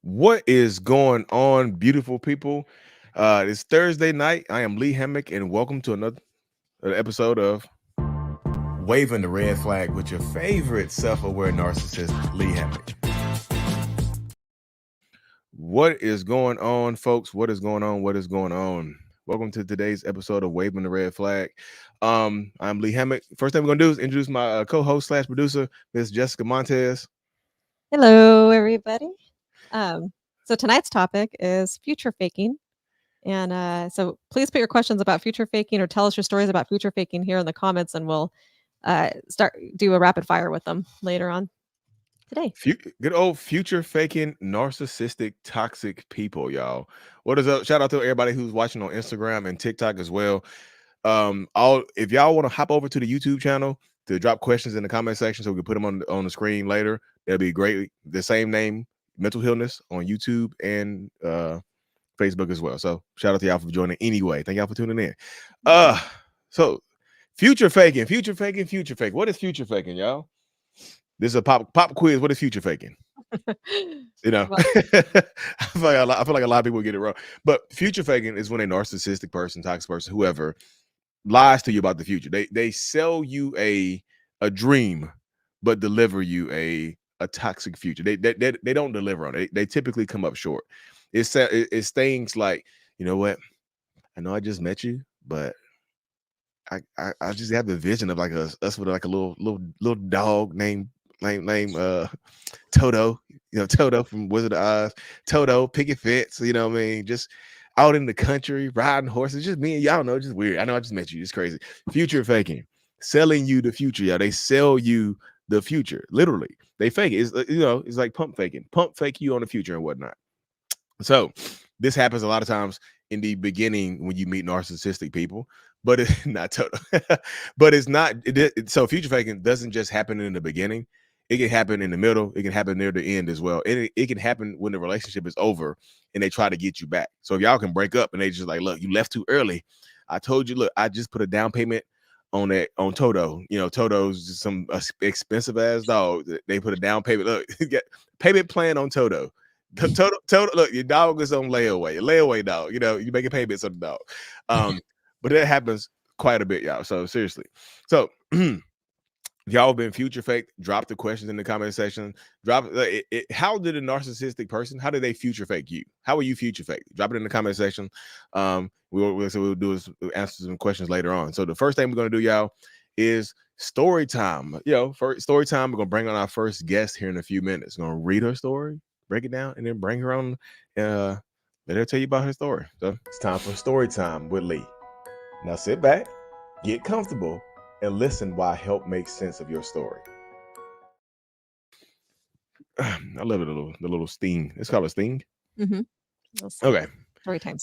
What is going on, beautiful people? It's Thursday night. I am Lee Hammock, and welcome to another episode of Waving the Red Flag with your favorite self-aware narcissist, Lee Hammock. What is going on, folks? What is going on? What is going on? Welcome to today's episode of Waving the Red Flag. I'm Lee Hammock. First thing we're gonna do is introduce my co-host slash producer, Miss Jessica Montez. Hello, everybody. So tonight's topic is future faking. And so please put your questions about future faking or tell us your stories about future faking here in the comments, and we'll do a rapid fire with them later on today. Good old future faking narcissistic toxic people, y'all. What is up? Shout out to everybody who's watching on Instagram and TikTok as well. All if y'all want to hop over to the YouTube channel to drop questions in the comment section so we can put them on the screen later, that'd be great. The same name, Mental Healness, on YouTube and Facebook as well. So shout out to y'all for joining anyway. Thank y'all for tuning in. So future faking. What is future faking, y'all? This is a pop quiz. What is future faking? You know, Well, I feel like a lot of people get it wrong. But future faking is when a narcissistic person, toxic person, whoever, lies to you about the future. They sell you a dream, but deliver you a toxic future. They don't deliver on it. They typically come up short. It's things like, you know what? I know I just met you, but I just have the vision of like us with like a little dog named Toto, Toto from Wizard of Oz, Toto, picket fence, you know what I mean? Just out in the country, riding horses, just me and y'all know, just weird. I know I just met you, it's crazy. Future faking, selling you the future, y'all. They sell you the future, literally. They fake it. It's like pump faking, pump fake you on the future and whatnot. So this happens a lot of times in the beginning when you meet narcissistic people, but it's not total. But it's not. So future faking doesn't just happen in the beginning. It can happen in the middle. It can happen near the end as well. It can happen when the relationship is over and they try to get you back. So if y'all can break up and they just like, look, you left too early. I told you, look, I just put a down payment on Toto. Toto's just some expensive ass dog. They put a down payment. Look, get payment plan on Toto. Toto, look, your dog is on layaway dog. You making payments on the dog. But that happens quite a bit, y'all. So seriously. So y'all been future fake. Drop the questions in the comment section. How did a narcissistic person, how did they future fake you? How are you future fake? Drop it in the comment section. We'll do is answer some questions later on. So the first thing we're gonna do, y'all, is story time. For story time, we're gonna bring on our first guest here in a few minutes. We're gonna read her story, break it down, and then bring her on. Let her tell you about her story. So it's time for story time with Lee. Now sit back, get comfortable, and listen while I help make sense of your story. I love it, the little sting. It's called a sting. mm-hmm. Okay. Story time.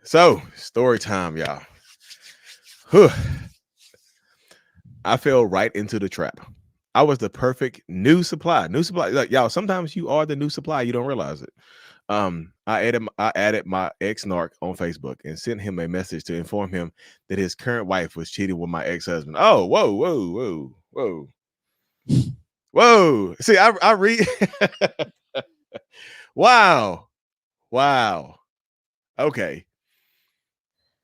So story time, y'all. Whew. I fell right into the trap. I was the perfect new supply. Like, y'all, sometimes you are the new supply. You don't realize it. I added my ex-narc on Facebook and sent him a message to inform him that his current wife was cheating with my ex-husband. Oh, whoa. See, I read. Wow. Okay.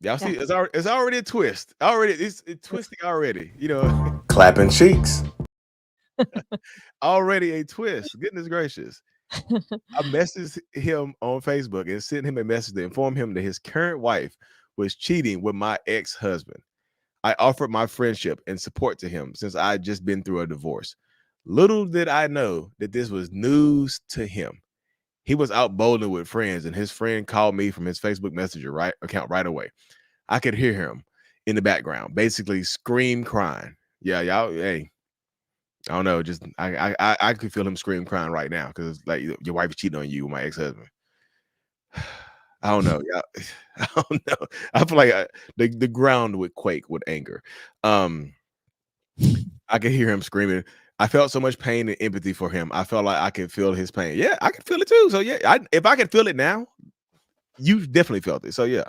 Y'all see, it's already a twist. It's twisting already. Clapping cheeks. Already a twist. Goodness gracious. I messaged him on Facebook and sent him a message to inform him that his current wife was cheating with my ex-husband. I offered my friendship and support to him since I had just been through a divorce. Little did I know that this was news to him. He was out bowling with friends, and his friend called me from his Facebook Messenger account right away. I could hear him in the background, basically scream crying. Yeah, y'all, hey, I don't know. Just I could feel him scream crying right now because like your wife is cheating on you with my ex-husband. I don't know. Yeah, I don't know. I feel like the ground would quake with anger. I could hear him screaming. I felt so much pain and empathy for him. I felt like I could feel his pain. Yeah, I can feel it too. So yeah, if I can feel it now, you definitely felt it. So yeah,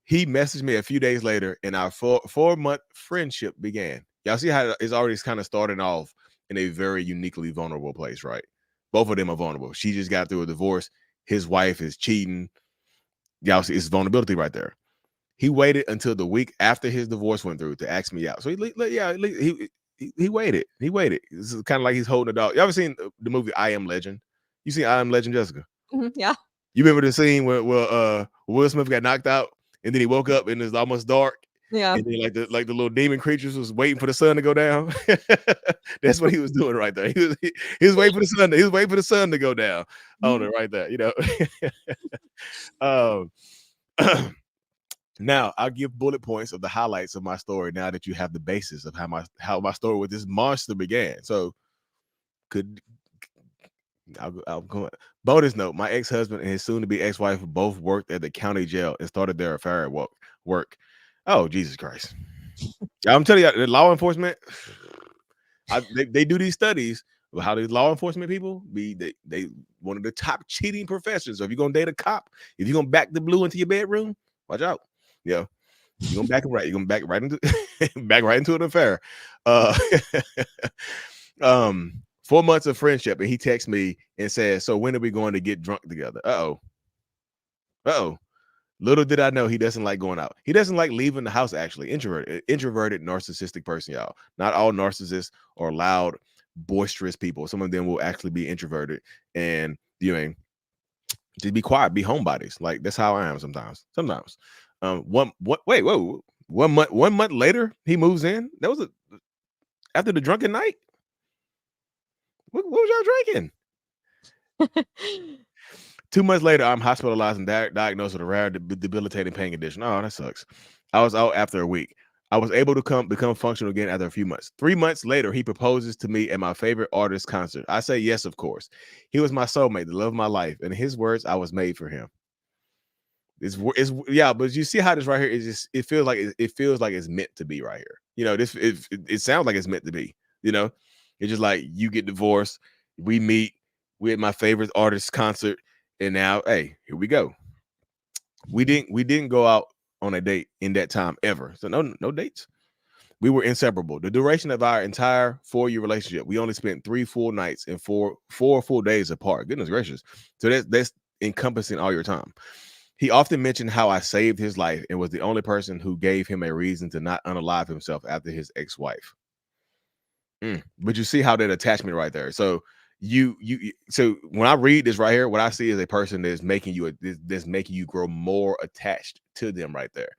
he messaged me a few days later, and our 4-month friendship began. Y'all see how it's already kind of starting off in a very uniquely vulnerable place, right? Both of them are vulnerable. She just got through a divorce. his wife is cheating. Y'all see, it's vulnerability right there. He waited until the week after his divorce went through to ask me out. So he waited. He waited. This is kind of like he's holding a dog. You ever seen the movie I Am Legend? You seen I Am Legend, Jessica? Yeah. You remember the scene where Will Smith got knocked out and then he woke up and it's almost dark. Yeah. And then like the little demon creatures was waiting for the sun to go down. That's what he was doing right there. He was waiting for the sun. He was waiting for the sun to go down on it right there. You know. Now I'll give bullet points of the highlights of my story. Now that you have the basis of how my story with this monster began. So I'll go. Bonus note: my ex-husband and his soon-to-be ex-wife both worked at the county jail and started their affair at work. Oh, Jesus Christ! I'm telling you, the law enforcement, they do these studies of how these law enforcement people they one of the top cheating professions. So if you're gonna date a cop, if you're gonna back the blue into your bedroom, watch out. Yeah, you're gonna back it right. You're gonna back right into back right into an affair. 4 months of friendship, and he texts me and says, "So when are we going to get drunk together?" Uh-oh. Little did I know he doesn't like going out. He doesn't like leaving the house, actually. Introverted, narcissistic person, y'all. Not all narcissists are loud, boisterous people. Some of them will actually be introverted and just be quiet, be homebodies. Like that's how I am sometimes. Whoa. 1 month later, he moves in. That was after the drunken night. What was y'all drinking? 2 months later, I'm hospitalized and diagnosed with a rare debilitating pain condition. Oh, that sucks. I was out after a week. I was able to become functional again after a few months. 3 months later, he proposes to me at my favorite artist concert. I say yes, of course. He was my soulmate, the love of my life. In his words, I was made for him. It's but you see how this right here is just it feels like it's meant to be right here. You know, it sounds like it's meant to be. You know, it's just like you get divorced, we meet, we're at my favorite artist concert, and now, hey, here we go. We didn't go out on a date in that time ever. So no dates. We were inseparable. The duration of our entire 4-year relationship, we only spent 3 full nights and four full days apart. Goodness gracious. So that's encompassing all your time. He often mentioned how I saved his life and was the only person who gave him a reason to not unalive himself after his ex-wife. But you see how that attachment right there. So so when I read this right here, what I see is a person that's making you grow more attached to them right there.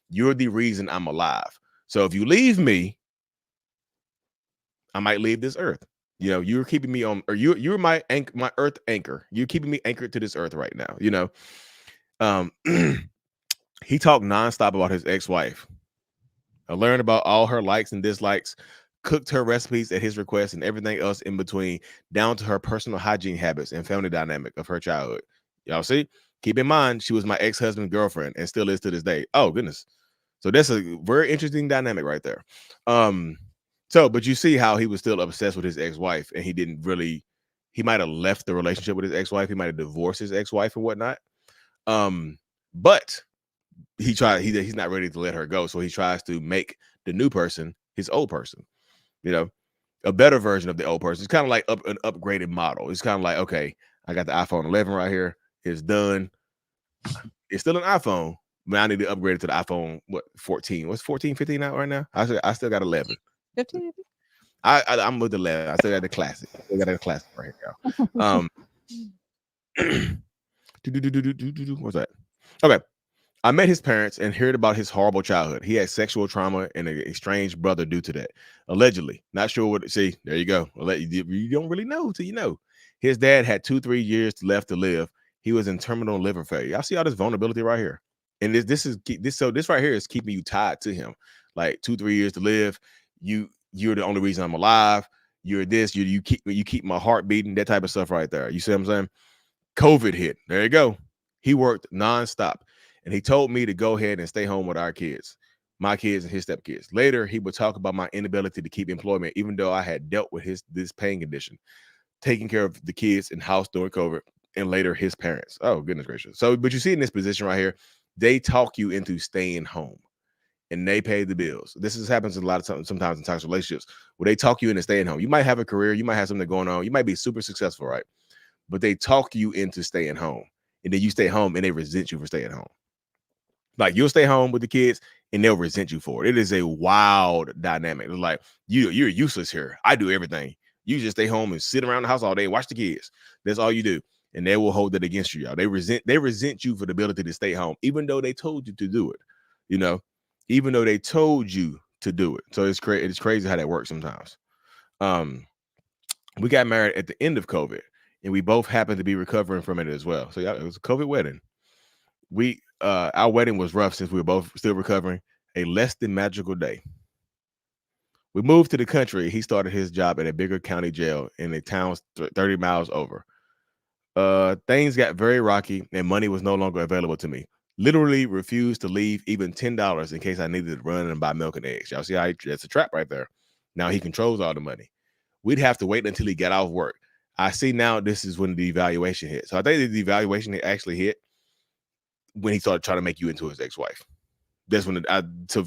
You're the reason I'm alive. So if you leave me, I might leave this earth. You know, you're keeping me on, or you're my earth anchor. You're keeping me anchored to this earth right now. You know, he talked nonstop about his ex-wife. I learned about all her likes and dislikes, cooked her recipes at his request, and everything else in between, down to her personal hygiene habits and family dynamic of her childhood. Y'all see? Keep in mind, she was my ex-husband's girlfriend and still is to this day. Oh, goodness. So that's a very interesting dynamic right there. But you see how he was still obsessed with his ex-wife, and he might have left the relationship with his ex-wife. He might have divorced his ex-wife and whatnot. But he's not ready to let her go. So he tries to make the new person his old person, you know, a better version of the old person. It's kind of like an upgraded model. It's kind of like, okay, I got the iPhone 11 right here. It's done. It's still an iPhone, but I need to upgrade it to the iPhone, 14? What's 14, 15 out right now? I still got 11. 15. I'm with 11. I still got the classic. I still got the classic right here, y'all. What's that? Okay. I met his parents and heard about his horrible childhood. He had sexual trauma and an estranged brother due to that. Allegedly. Not sure what. See, there you go. You don't really know till you know. His dad had 2-3 years left to live. He was in terminal liver failure. Y'all see all this vulnerability right here? And this right here is keeping you tied to him. Like 2-3 years to live. You're the only reason I'm alive. You're this. You keep my heart beating. That type of stuff right there. You see what I'm saying? COVID hit. There you go. He worked nonstop. And he told me to go ahead and stay home with our kids, my kids and his stepkids. Later, he would talk about my inability to keep employment, even though I had dealt with this pain condition, taking care of the kids in house during COVID, and later his parents. Oh, goodness gracious. So, but you see in this position right here, they talk you into staying home and they pay the bills. This happens a lot of times, sometimes in toxic relationships, where they talk you into staying home. You might have a career, you might have something going on, you might be super successful, right? But they talk you into staying home. and then you stay home and they resent you for staying home. Like you'll stay home with the kids and they'll resent you for it. It is a wild dynamic. It's like you're useless here. I do everything. You just stay home and sit around the house all day and watch the kids. That's all you do. And they will hold it against you, y'all. They resent you for the ability to stay home, even though they told you to do it. You know, even though they told you to do it. So it's crazy. It's crazy how that works sometimes. We got married at the end of COVID, and we both happened to be recovering from it as well. So yeah, it was a COVID wedding. Our wedding was rough since we were both still recovering. A less than magical day. We moved to the country. He started his job at a bigger county jail in a town 30 miles over. Things got very rocky and money was no longer available to me. Literally refused to leave even $10 in case I needed to run and buy milk and eggs. Y'all see how that's a trap right there. Now he controls all the money. We'd have to wait until he got off work. I see now this is when the devaluation hit. So I think the devaluation actually hit when he started trying to make you into his ex-wife. That's when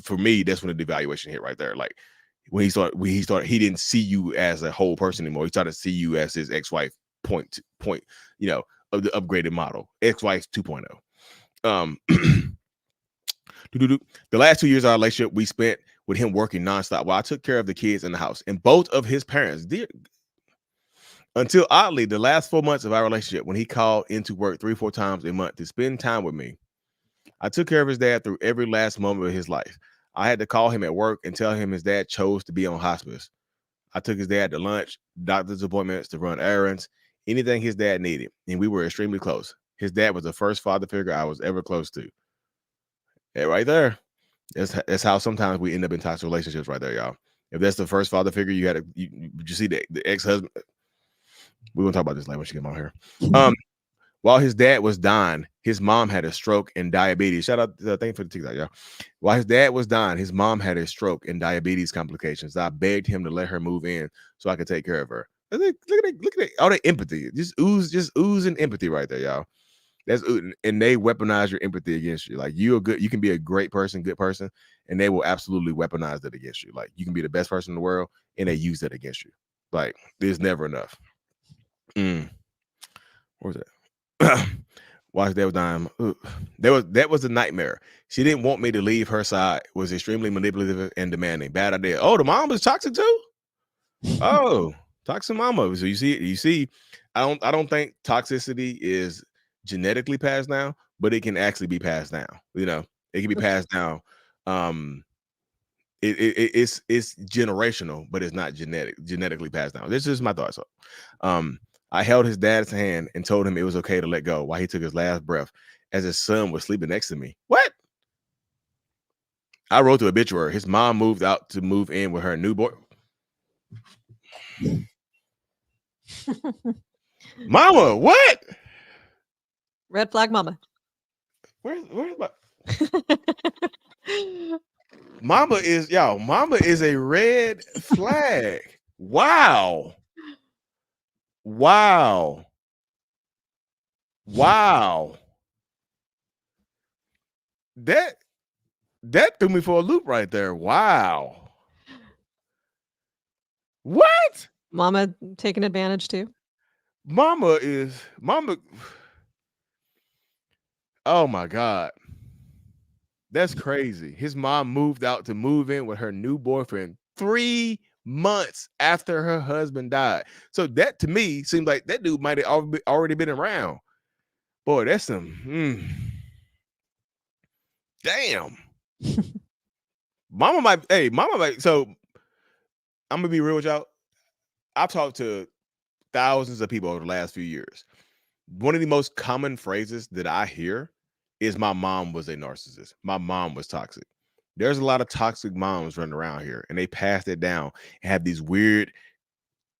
for me, that's when the devaluation hit right there. Like when he started, he didn't see you as a whole person anymore. He started to see you as his ex-wife point, you know, of the upgraded model, ex-wife 2.0. The last 2 years of our relationship we spent with him working nonstop while I took care of the kids in the house and both of his parents did. Until oddly, the last 4 months of our relationship, when he called into work 3-4 times a month to spend time with me, I took care of his dad through every last moment of his life. I had to call him at work and tell him his dad chose to be on hospice. I took his dad to lunch, doctor's appointments, to run errands, anything his dad needed, and we were extremely close. His dad was the first father figure I was ever close to. And right there, that's how sometimes we end up in toxic relationships right there, y'all. If that's the first father figure you had, you see the ex-husband. We're going to talk about this later when she came out here. While his dad was dying, his mom had a stroke and diabetes. Shout out, thank you for the TikTok, y'all. While his dad was dying, his mom had a stroke and diabetes complications. I begged him to let her move in so I could take care of her. Look at that, all that empathy. Just oozing empathy right there, y'all. And they weaponize your empathy against you. Like you can be a great person, good person, and they will absolutely weaponize that against you. Like you can be the best person in the world, and they use that against you. Like there's never enough. What was that? While his dad was dying, that was a nightmare. She didn't want me to leave her side. Was extremely manipulative and demanding. Bad idea. Oh, the mom was toxic too. Oh, toxic mama. So you see, I don't think toxicity is genetically passed down, but it can actually be passed down. You know, it can be passed down. It's generational, but it's not genetically passed down. This is my thoughts. I held his dad's hand and told him it was okay to let go while he took his last breath as his son was sleeping next to me. What? I wrote the obituary. His mom moved out to move in with her new boy. Mama, what? Red flag mama. Where's my Mama is a red flag. Wow. That threw me for a loop right there. Wow. What? Mama taking advantage too. Mama. Oh my God. That's crazy. His mom moved out to move in with her new boyfriend 3 months after her husband died. So that to me seems like that dude might have already been around. Boy, that's some damn. Mama might. So I'm gonna be real with y'all. I've talked to thousands of people over the last few years. One of the most common phrases that I hear is my mom was a narcissist. My mom was toxic. There's a lot of toxic moms running around here, and they pass it down and have these weird,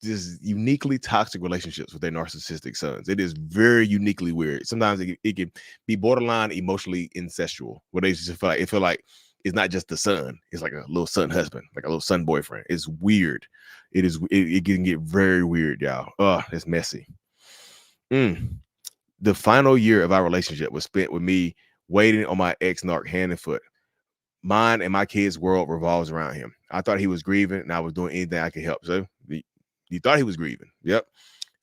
just uniquely toxic relationships with their narcissistic sons. It is very uniquely weird. Sometimes it can be borderline emotionally incestual, where they just feel like it's not just the son; it's like a little son husband, like a little son boyfriend. It's weird. It can get very weird, y'all. Oh, it's messy. The final year of our relationship was spent with me waiting on my ex-narc hand and foot. Mine and my kids' world revolves around him. I thought he was grieving, and I was doing anything I could help. So you thought he was grieving. Yep.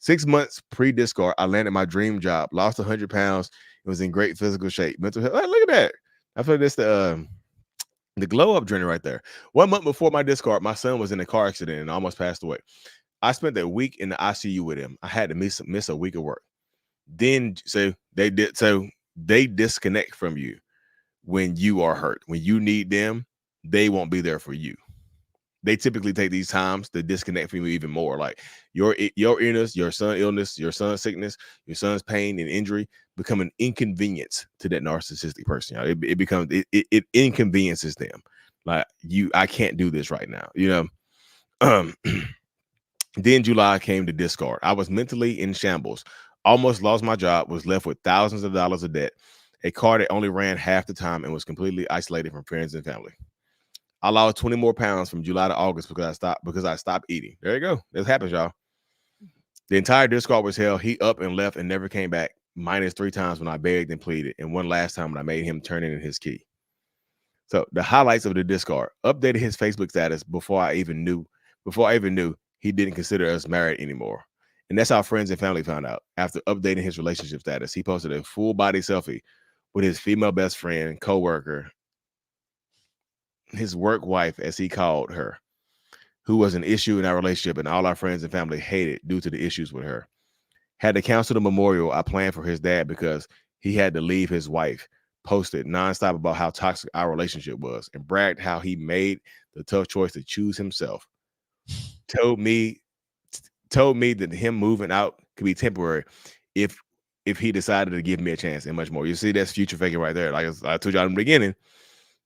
6 months pre-discard, I landed my dream job, lost 100 pounds, and was in great physical shape. Mental health. Hey, look at that. I feel like that's the glow up journey right there. 1 month before my discard, my son was in a car accident and almost passed away. I spent that week in the ICU with him. I had to miss a week of work. Then they disconnect from you when you are hurt. When you need them, they won't be there for you. They typically take these times to disconnect from you even more. Like your illness, your son's illness, your son's sickness, your son's pain and injury become an inconvenience to that narcissistic person. You know, it becomes it inconveniences them. Like I can't do this right now. You know. Then July came to discard. I was mentally in shambles. Almost lost my job. Was left with thousands of dollars of debt. A car that only ran half the time and was completely isolated from friends and family. I lost 20 more pounds from July to August because I stopped eating. There you go. This happens, y'all. The entire discard was hell. He up and left and never came back. Minus 3 times when I begged and pleaded, and one last time when I made him turn in his key. So the highlights of the discard: updated his Facebook status before I even knew he didn't consider us married anymore. And that's how friends and family found out. After updating his relationship status, he posted a full body selfie with his female best friend, co-worker, his work wife, as he called her, who was an issue in our relationship, and all our friends and family hated due to the issues with her. Had to cancel the memorial I planned for his dad because he had to leave his wife. Posted nonstop about how toxic our relationship was and bragged how he made the tough choice to choose himself. Told me that him moving out could be temporary if he decided to give me a chance, and much more. You see, that's future faking right there. Like I told y'all in the beginning,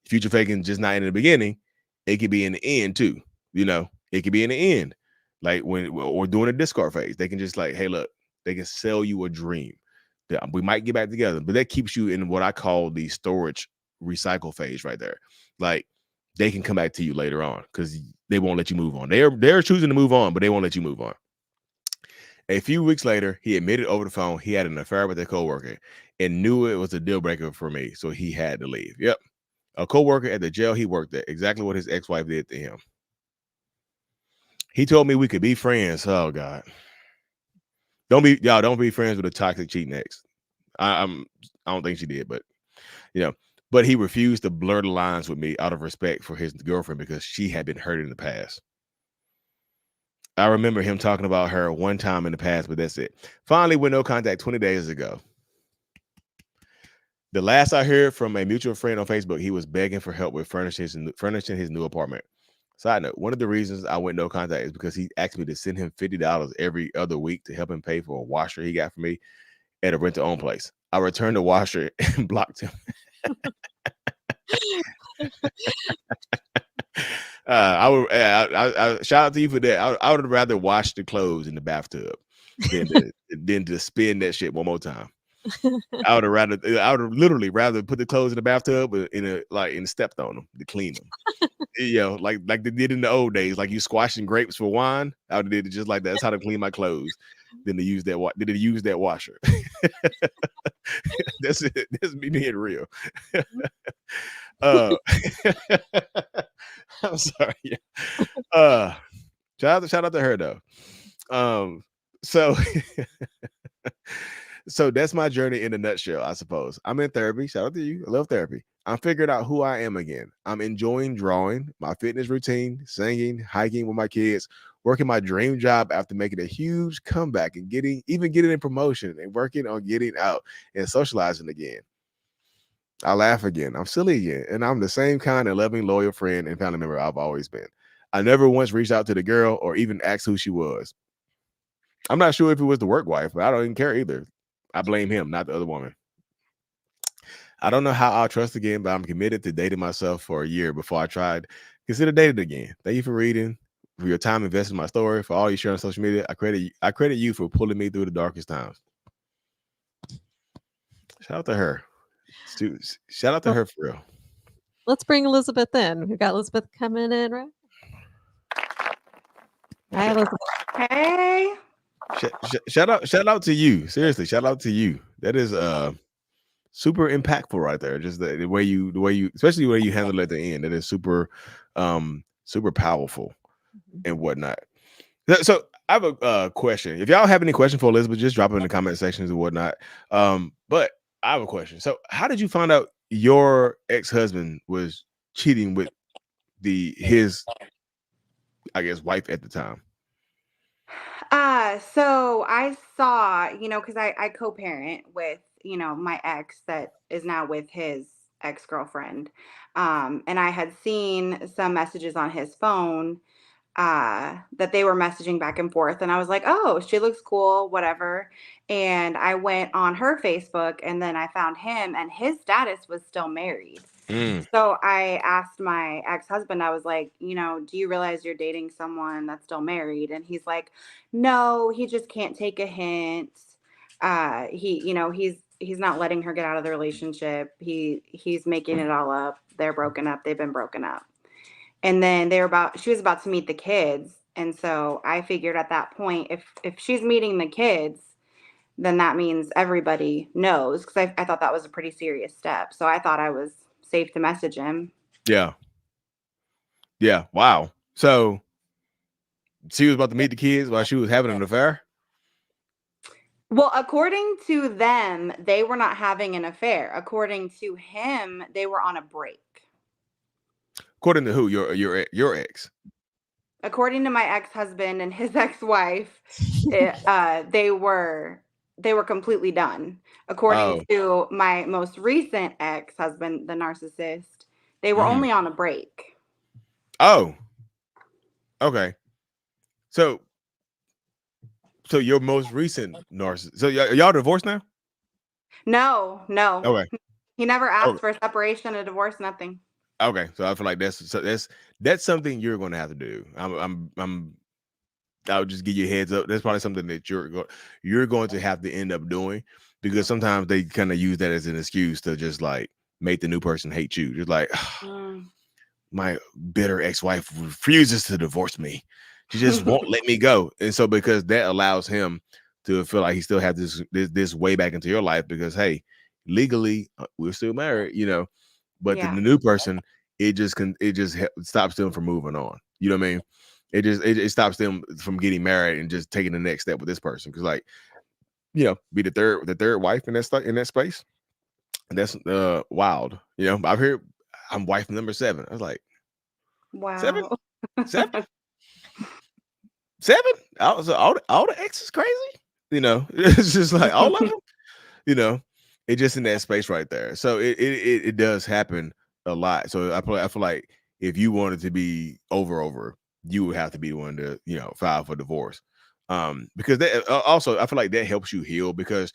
future faking just not in the beginning. It could be in the end too. You know, it could be in the end, like when or during a discard phase. They can just like, hey, look, they can sell you a dream that we might get back together, but that keeps you in what I call the storage recycle phase right there. Like they can come back to you later on because they won't let you move on. They're choosing to move on, but they won't let you move on. A few weeks later, he admitted over the phone he had an affair with a coworker and knew it was a deal breaker for me, so he had to leave. Yep. A coworker at the jail he worked at, exactly what his ex-wife did to him. He told me we could be friends. Oh God. Don't be friends with a toxic cheating ex. I don't think she did, but you know, but he refused to blur the lines with me out of respect for his girlfriend because she had been hurt in the past. I remember him talking about her one time in the past, but that's it. Finally, with no contact 20 days ago. The last I heard from a mutual friend on Facebook, he was begging for help with furnishing his new apartment. Side note, one of the reasons I went no contact is because he asked me to send him $50 every other week to help him pay for a washer he got for me at a rent-to-own place. I returned the washer and blocked him. I shout out to you for that. I would rather wash the clothes in the bathtub than to spin that shit one more time. I would literally rather put the clothes in the bathtub and stepped on them to clean them. You know, like they did in the old days, like you squashing grapes for wine. I would have did it just like that. That's how to clean my clothes. Than to use that washer. That's it. That's me being real. I'm sorry. Shout out to her though. So so that's my journey in a nutshell, I suppose. I'm in therapy. Shout out to you. I love therapy. I'm figuring out who I am again. I'm enjoying drawing, my fitness routine, singing, hiking with my kids, working my dream job after making a huge comeback and getting a promotion and working on getting out and socializing again. I laugh again. I'm silly again. And I'm the same kind of loving, loyal friend and family member I've always been. I never once reached out to the girl or even asked who she was. I'm not sure if it was the work wife, but I don't even care either. I blame him, not the other woman. I don't know how I'll trust again, but I'm committed to dating myself for a year before I tried. Consider dating again. Thank you for reading, for your time invested in my story, for all you share on social media. I credit you for pulling me through the darkest times. Shout out to her. Shout out to her for real. Let's bring Elizabeth in. We've got Elizabeth coming in, right? Hi, Elizabeth. Hey. Shout out to you. Seriously, shout out to you. That is super impactful right there. Just the way you, especially the way you handle it at the end. That is super, super powerful and whatnot. So I have a question. If y'all have any question for Elizabeth, just drop it in the comment sections and whatnot. But I have a question. So, how did you find out your ex-husband was cheating with his, I guess, wife at the time? So I saw, because I co-parent with, my ex that is now with his ex-girlfriend. And I had seen some messages on his phone that they were messaging back and forth. And I was like, oh, she looks cool, whatever. And I went on her Facebook and then I found him and his status was still married. Mm. So I asked my ex-husband, I was like, do you realize you're dating someone that's still married? And he's like, no, he just can't take a hint. He's not letting her get out of the relationship. He's making it all up. They're broken up. They've been broken up. And then she was about to meet the kids. And so I figured at that point, if she's meeting the kids, then that means everybody knows, because I thought that was a pretty serious step. So I thought I was safe to message him. Yeah. Yeah. Wow. So she was about to meet the kids while she was having an affair? Well, according to them, they were not having an affair. According to him, they were on a break. According to who? Your ex? According to my ex-husband and his ex-wife, they were completely done. According to my most recent ex-husband, the narcissist, they were only on a break. Oh. Okay. So your most recent narcissist. So y'all divorced now? No. Okay. He never asked for a separation, a divorce, nothing. Okay. So I feel like that's something you're going to have to do. I'll just give you a heads up. That's probably something that you're going to have to end up doing, because sometimes they kind of use that as an excuse to just like make the new person hate you. Just like, my bitter ex-wife refuses to divorce me. She just won't let me go. And so because that allows him to feel like he still has this way back into your life, because hey, legally we're still married, but the new person, it stops them from moving on. You know what I mean? It stops them from getting married and just taking the next step with this person. Cause like, be the third wife in that space. And that's wild. I've heard I'm wife number 7. I was like, wow. 7? 7? All the exes crazy. It's just like all of them. It just in that space right there. So it does happen a lot. So I feel like if you wanted to be over, you would have to be the one to file for divorce. Because that also I feel like that helps you heal, because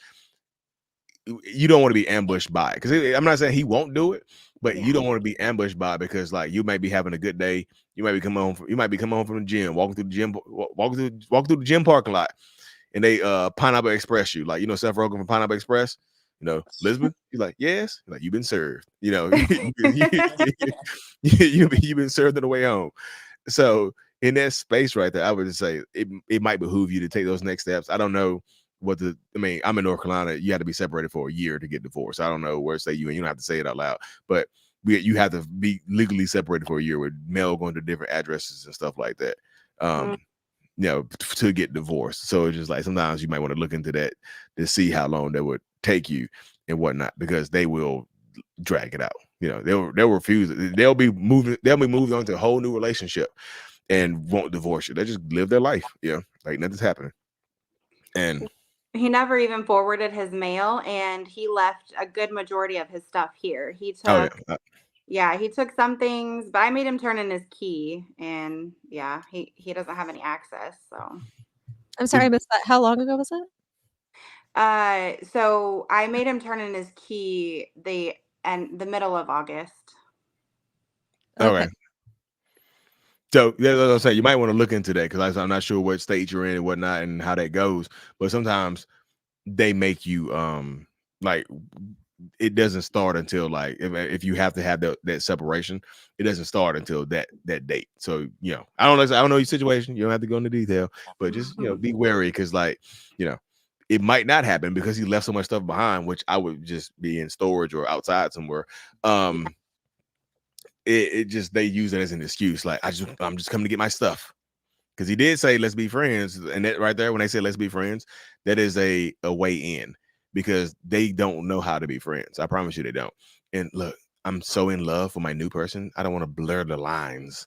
you don't want to be ambushed by it. Because I'm not saying he won't do it, but you don't want to be ambushed by it, because like you might be having a good day. You might be coming home from the gym, walking through the gym parking lot, and they Pineapple Express you, like Seth Rogen from Pineapple Express. Elizabeth, you're like, yes, you're like, you've been served. You've been served on the way home. So in that space right there, I would just say it might behoove you to take those next steps. I don't know I'm in North Carolina. You had to be separated for a year to get divorced. I don't know where say you, and you don't have to say it out loud, but you have to be legally separated for a year with mail going to different addresses and stuff like that. To get divorced. So it's just like sometimes you might want to look into that to see how long that would take you and whatnot, because they will drag it out. They'll refuse it. They'll be moved on to a whole new relationship and won't divorce you. They just live their life. Like nothing's happening. And he never even forwarded his mail, and he left a good majority of his stuff here. He took he took some things, but I made him turn in his key, and he doesn't have any access. So I'm sorry, I missed that. How long ago was it? So I made him turn in his key the middle of August. Okay. So that's what I'm saying. You might want to look into that, because I'm not sure what state you're in and whatnot and how that goes. But sometimes they make you like it doesn't start until like if you have to have that separation, it doesn't start until that date. So I don't know your situation. You don't have to go into detail, but just be wary, because like it might not happen because he left so much stuff behind, which I would just be in storage or outside somewhere. It just they use it as an excuse, like I'm just coming to get my stuff. Because he did say let's be friends, and that right there, when they say let's be friends, that is a way in, because they don't know how to be friends. I promise you they don't. And look, I'm so in love with my new person, I don't want to blur the lines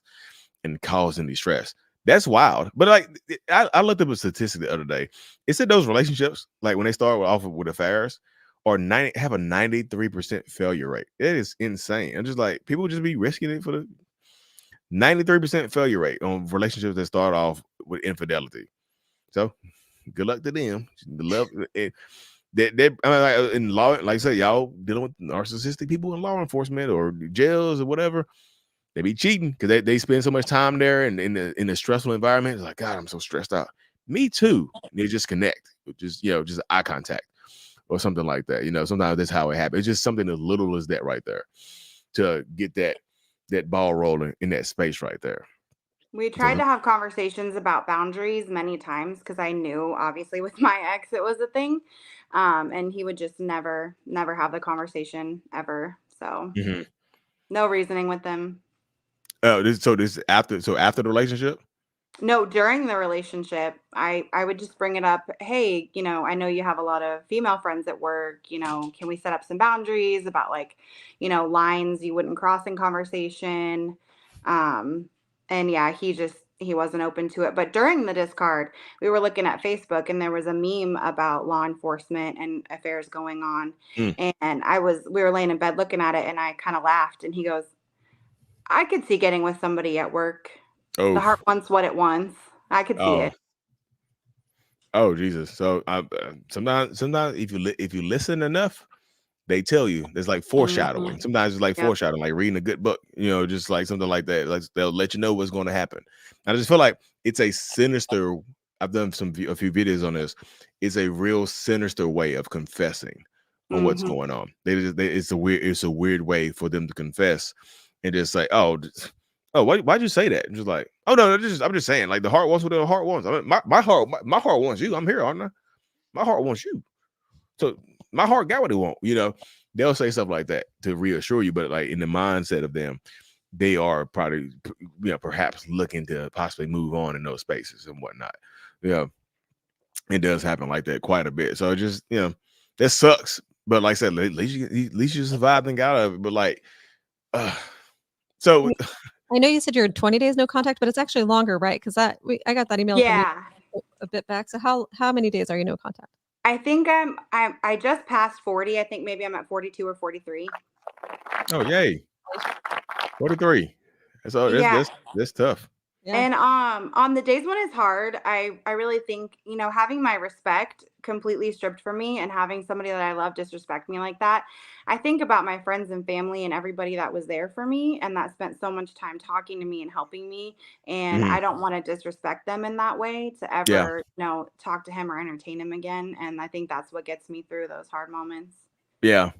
and cause any stress. That's wild. But like, I looked up a statistic the other day. It said those relationships, like when they start off with affairs, have a 93% failure rate. It is insane. I'm just like, people just be risking it for the 93% failure rate on relationships that start off with infidelity. So good luck to them. The love it, they I mean, like in law, like I said, y'all dealing with narcissistic people in law enforcement or jails or whatever. They be cheating because they spend so much time there and in the stressful environment. It's like, God, I'm so stressed out. Me too. They just connect, just just eye contact or something like that. Sometimes that's how it happens. It's just something as little as that right there to get that ball rolling in that space right there. We So, tried to have conversations about boundaries many times because I knew, obviously, with my ex, it was a thing. And he would just never have the conversation ever. So mhm. no reasoning with them. This after the relationship. No, during the relationship, I would just bring it up. Hey, I know you have a lot of female friends at work. Can we set up some boundaries about like, lines you wouldn't cross in conversation? Um, and yeah, he wasn't open to it. But during the discard, we were looking at Facebook and there was a meme about law enforcement and affairs going on. Mm. And we were laying in bed looking at it and I kind of laughed and he goes, I could see getting with somebody at work. The Oh, heart wants what it wants. I could see oh, it. oh, Jesus. So sometimes if you listen enough, they tell you. There's like foreshadowing. Mhm. Sometimes it's like Yep. foreshadowing, like reading a good book, just like something like that. Like they'll let you know what's going to happen. And I just feel like it's a sinister. I've done a few videos on this. It's a real sinister way of confessing on what's Mhm. going on. It's a weird way for them to confess and just say, oh, why'd you say that? And just like, oh no, I'm just saying, like the heart wants what the heart wants. I mean, my heart wants you. I'm here, aren't I? My heart wants you. So my heart got what it want. They'll say stuff like that to reassure you, but like in the mindset of them, they are probably perhaps looking to possibly move on in those spaces and whatnot. Yeah, it does happen like that quite a bit. So it just that sucks. But like I said, at least you survived and got out of it. But like, so I know you said you're 20 days no contact, but it's actually longer, right? Because I got that email from you Yeah. a bit back. So how many days are you no contact? I think I just passed 40. I think maybe I'm at 42 or 43. oh yay, 43. So Yeah. that's tough. Yeah. And on the days when it's hard, I really think, having my respect completely stripped from me and having somebody that I love disrespect me like that. I think about my friends and family and everybody that was there for me and that spent so much time talking to me and helping me. And Mhm. I don't want to disrespect them in that way to Yeah. ever, talk to him or entertain him again. And I think that's what gets me through those hard moments. Yeah.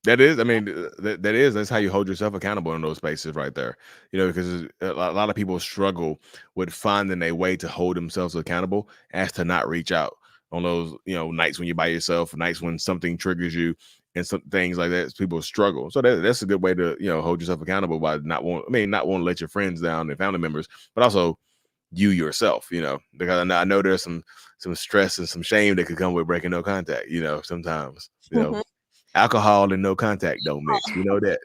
That is, I mean, that's how you hold yourself accountable in those spaces right there. Because a lot of people struggle with finding a way to hold themselves accountable as to not reach out on those, nights when you're by yourself, nights when something triggers you and some things like that. People struggle. So that's a good way to, hold yourself accountable by not want to let your friends down and family members, but also you yourself, because I know there's some stress and some shame that could come with breaking no contact, sometimes, alcohol and no contact don't mix. We know that,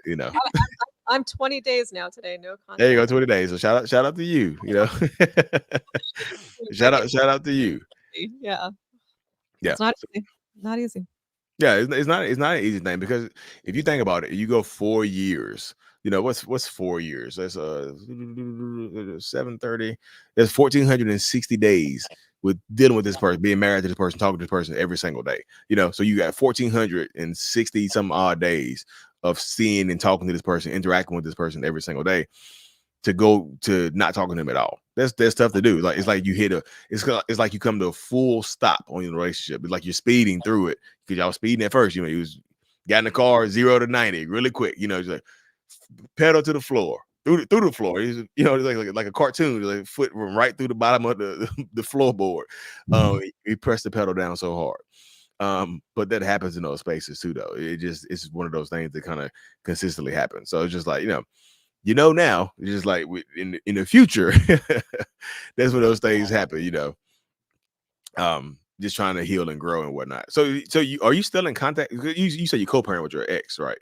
I'm 20 days now today, no There you go, contact. 20 days. So shout out to you, Break it. shout out to you. Yeah. Yeah. It's not easy. Not easy. Yeah, it's not an easy thing because if you think about it, you go 4 years. What's 4 years? That's 730. That's 1,460 days with dealing with this person, being married to this person, talking to this person every single day. So you got 1,460 some odd days of seeing and talking to this person, interacting with this person every single day, to go to not talking to him at all. That's tough to do. Like it's like you it's like you come to a full stop on your relationship. It's like you're speeding through it because y'all speeding at first. You got in the car 0 to 90 really quick. Just like pedal to the floor. Through the floor, it's like a cartoon, like foot right through the bottom of the floorboard. You press the pedal down so hard. But that happens in those spaces too, though. It's one of those things that kind of consistently happen. So it's just like you know, now it's just like in the future, that's when those things happen. Just trying to heal and grow and whatnot. So you are you still in contact? You said you co-parent with your ex, right?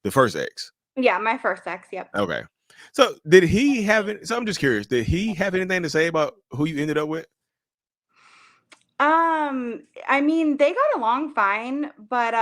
The first ex. Yeah, my first ex. Yep. Okay. So did he have it? So I'm just curious. Did he have anything to say about who you ended up with? I mean, they got along fine, but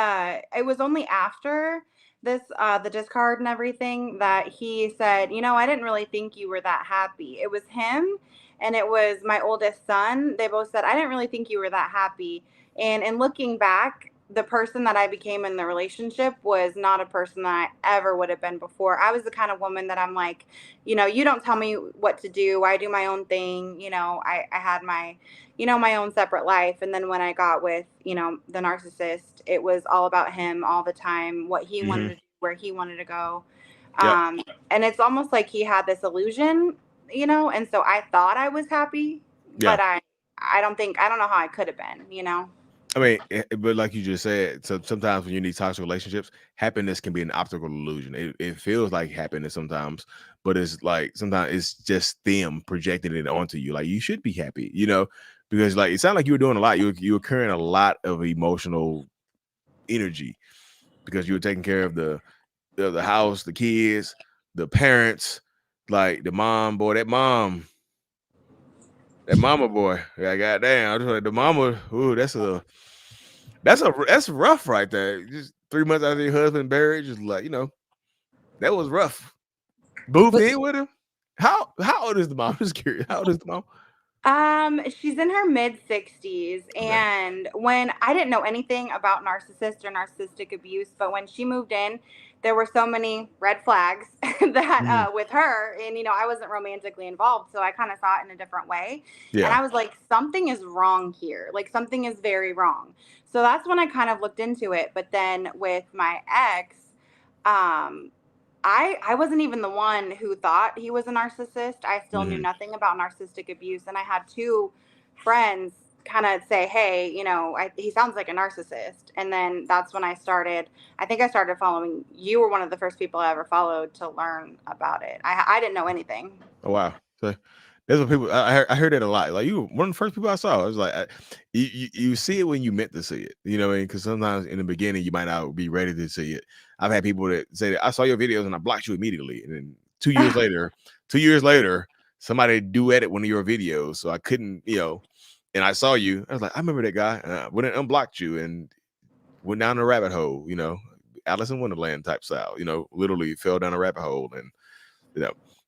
it was only after this the discard and everything that he said, I didn't really think you were that happy. It was him and it was my oldest son. They both said, I didn't really think you were that happy. And in looking back, the person that I became in the relationship was not a person that I ever would have been before. I was the kind of woman that I'm like, you don't tell me what to do. I do my own thing. I had my own separate life. And then when I got with, the narcissist, it was all about him all the time, what he wanted to do, where he wanted to go. Yep. And it's almost like he had this illusion, and so I thought I was happy, Yeah. but I don't know how I could have been. I mean, but like you just said, so sometimes when you need toxic relationships, happiness can be an optical illusion. It feels like happiness sometimes, but it's like sometimes it's just them projecting it onto you. Like you should be happy, because like it sounded like you were doing a lot. You were carrying a lot of emotional energy because you were taking care of the house, the kids, the parents, like the mom. Boy, that mama boy. Yeah, goddamn. I just like the mama. Ooh, that's rough right there. Just 3 months after your husband buried, just like that was rough. Moved in with him. How old is the mom? I'm just curious. How old is the mom? She's in her mid-60s, and when I didn't know anything about narcissist or narcissistic abuse, but when she moved in, there were so many red flags that with her, and I wasn't romantically involved, so I kind of saw it in a different way. Yeah. And I was like, something is wrong here. Like something is very wrong. So that's when I kind of looked into it. But then with my ex, I wasn't even the one who thought he was a narcissist. I still knew nothing about narcissistic abuse. And I had two friends kind of say, hey, he sounds like a narcissist. And then that's when I started following. You were one of the first people I ever followed to learn about it. I didn't know anything. Oh, wow. So that's what people, I heard that a lot. Like you were one of the first people I saw. I was like, you see it when you meant to see it. You know what I mean? Because sometimes in the beginning, you might not be ready to see it. I've had people that say that I saw your videos and I blocked you immediately. And then 2 years later, somebody duetted one of your videos. So I couldn't, and I saw you. I was like, I remember that guy. And I went and unblocked you and went down the rabbit hole, Alice in Wonderland type style, literally fell down a rabbit hole and,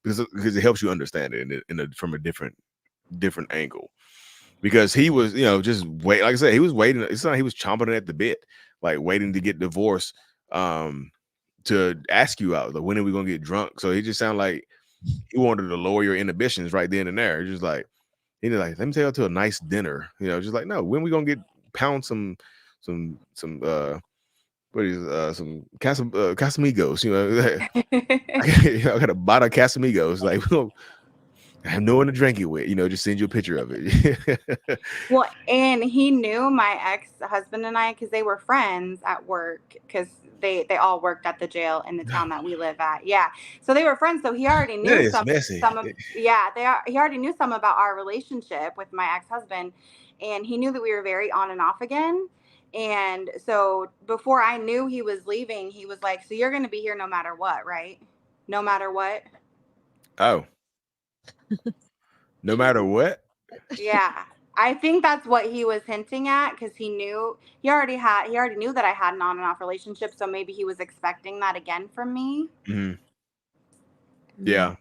because it helps you understand it from a different angle. Because he was, just wait. Like I said, he was waiting. It's not like he was chomping at the bit, like waiting to get divorced, to ask you out. Like, when are we gonna get drunk? So he just sounded like he wanted to lower your inhibitions right then and there. Just like he was like, let me take you to a nice dinner. Just like, no, when we gonna get pound some what is some Casamigos? I got a bottle of Casamigos. Like, I have no one to drink it with. Just send you a picture of it. Well, and he knew my ex-husband and I because they were friends at work because they all worked at the jail in the town that we live at. Yeah, so they were friends. So he already knew he already knew some about our relationship with my ex-husband, and he knew that we were very on and off again. And so before I knew he was leaving, he was like, so you're going to be here no matter what, right? No matter what. Oh. No matter what? Yeah. I think that's what he was hinting at because he already knew that I had an on and off relationship. So maybe he was expecting that again from me. Mm-hmm. Yeah,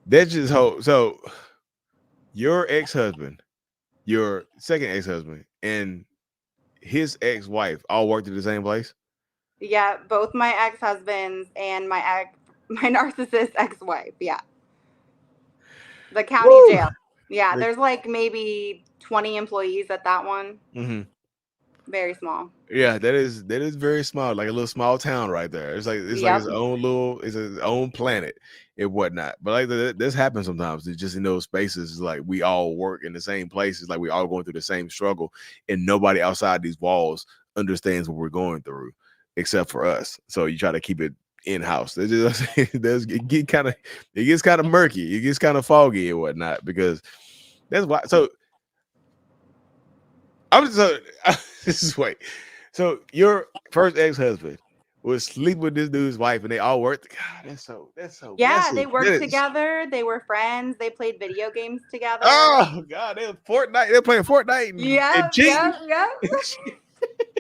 that's just hope. So your ex-husband, your second ex-husband, and his ex-wife all worked at the same place? Yeah, both my ex-husbands and my narcissist ex-wife. Yeah. The county jail. Yeah, there's like maybe 20 employees at that one. Very small. Yeah, that is very small, like a little small town right there. It's like like it's its own planet and whatnot. But like this happens sometimes. It's just in those spaces, it's like we all work in the same places, like we all going through the same struggle, and nobody outside these walls understands what we're going through except for us. So you try to keep it in house. It gets kind of murky. It gets kind of foggy and whatnot because that's why. So I'm so this is wait. So your first ex-husband was sleeping with this dude's wife, and they all worked. God, that's so Yeah, messy. they worked together. They were friends. They played video games together. Oh God, they were Fortnite. They're playing Fortnite and cheating.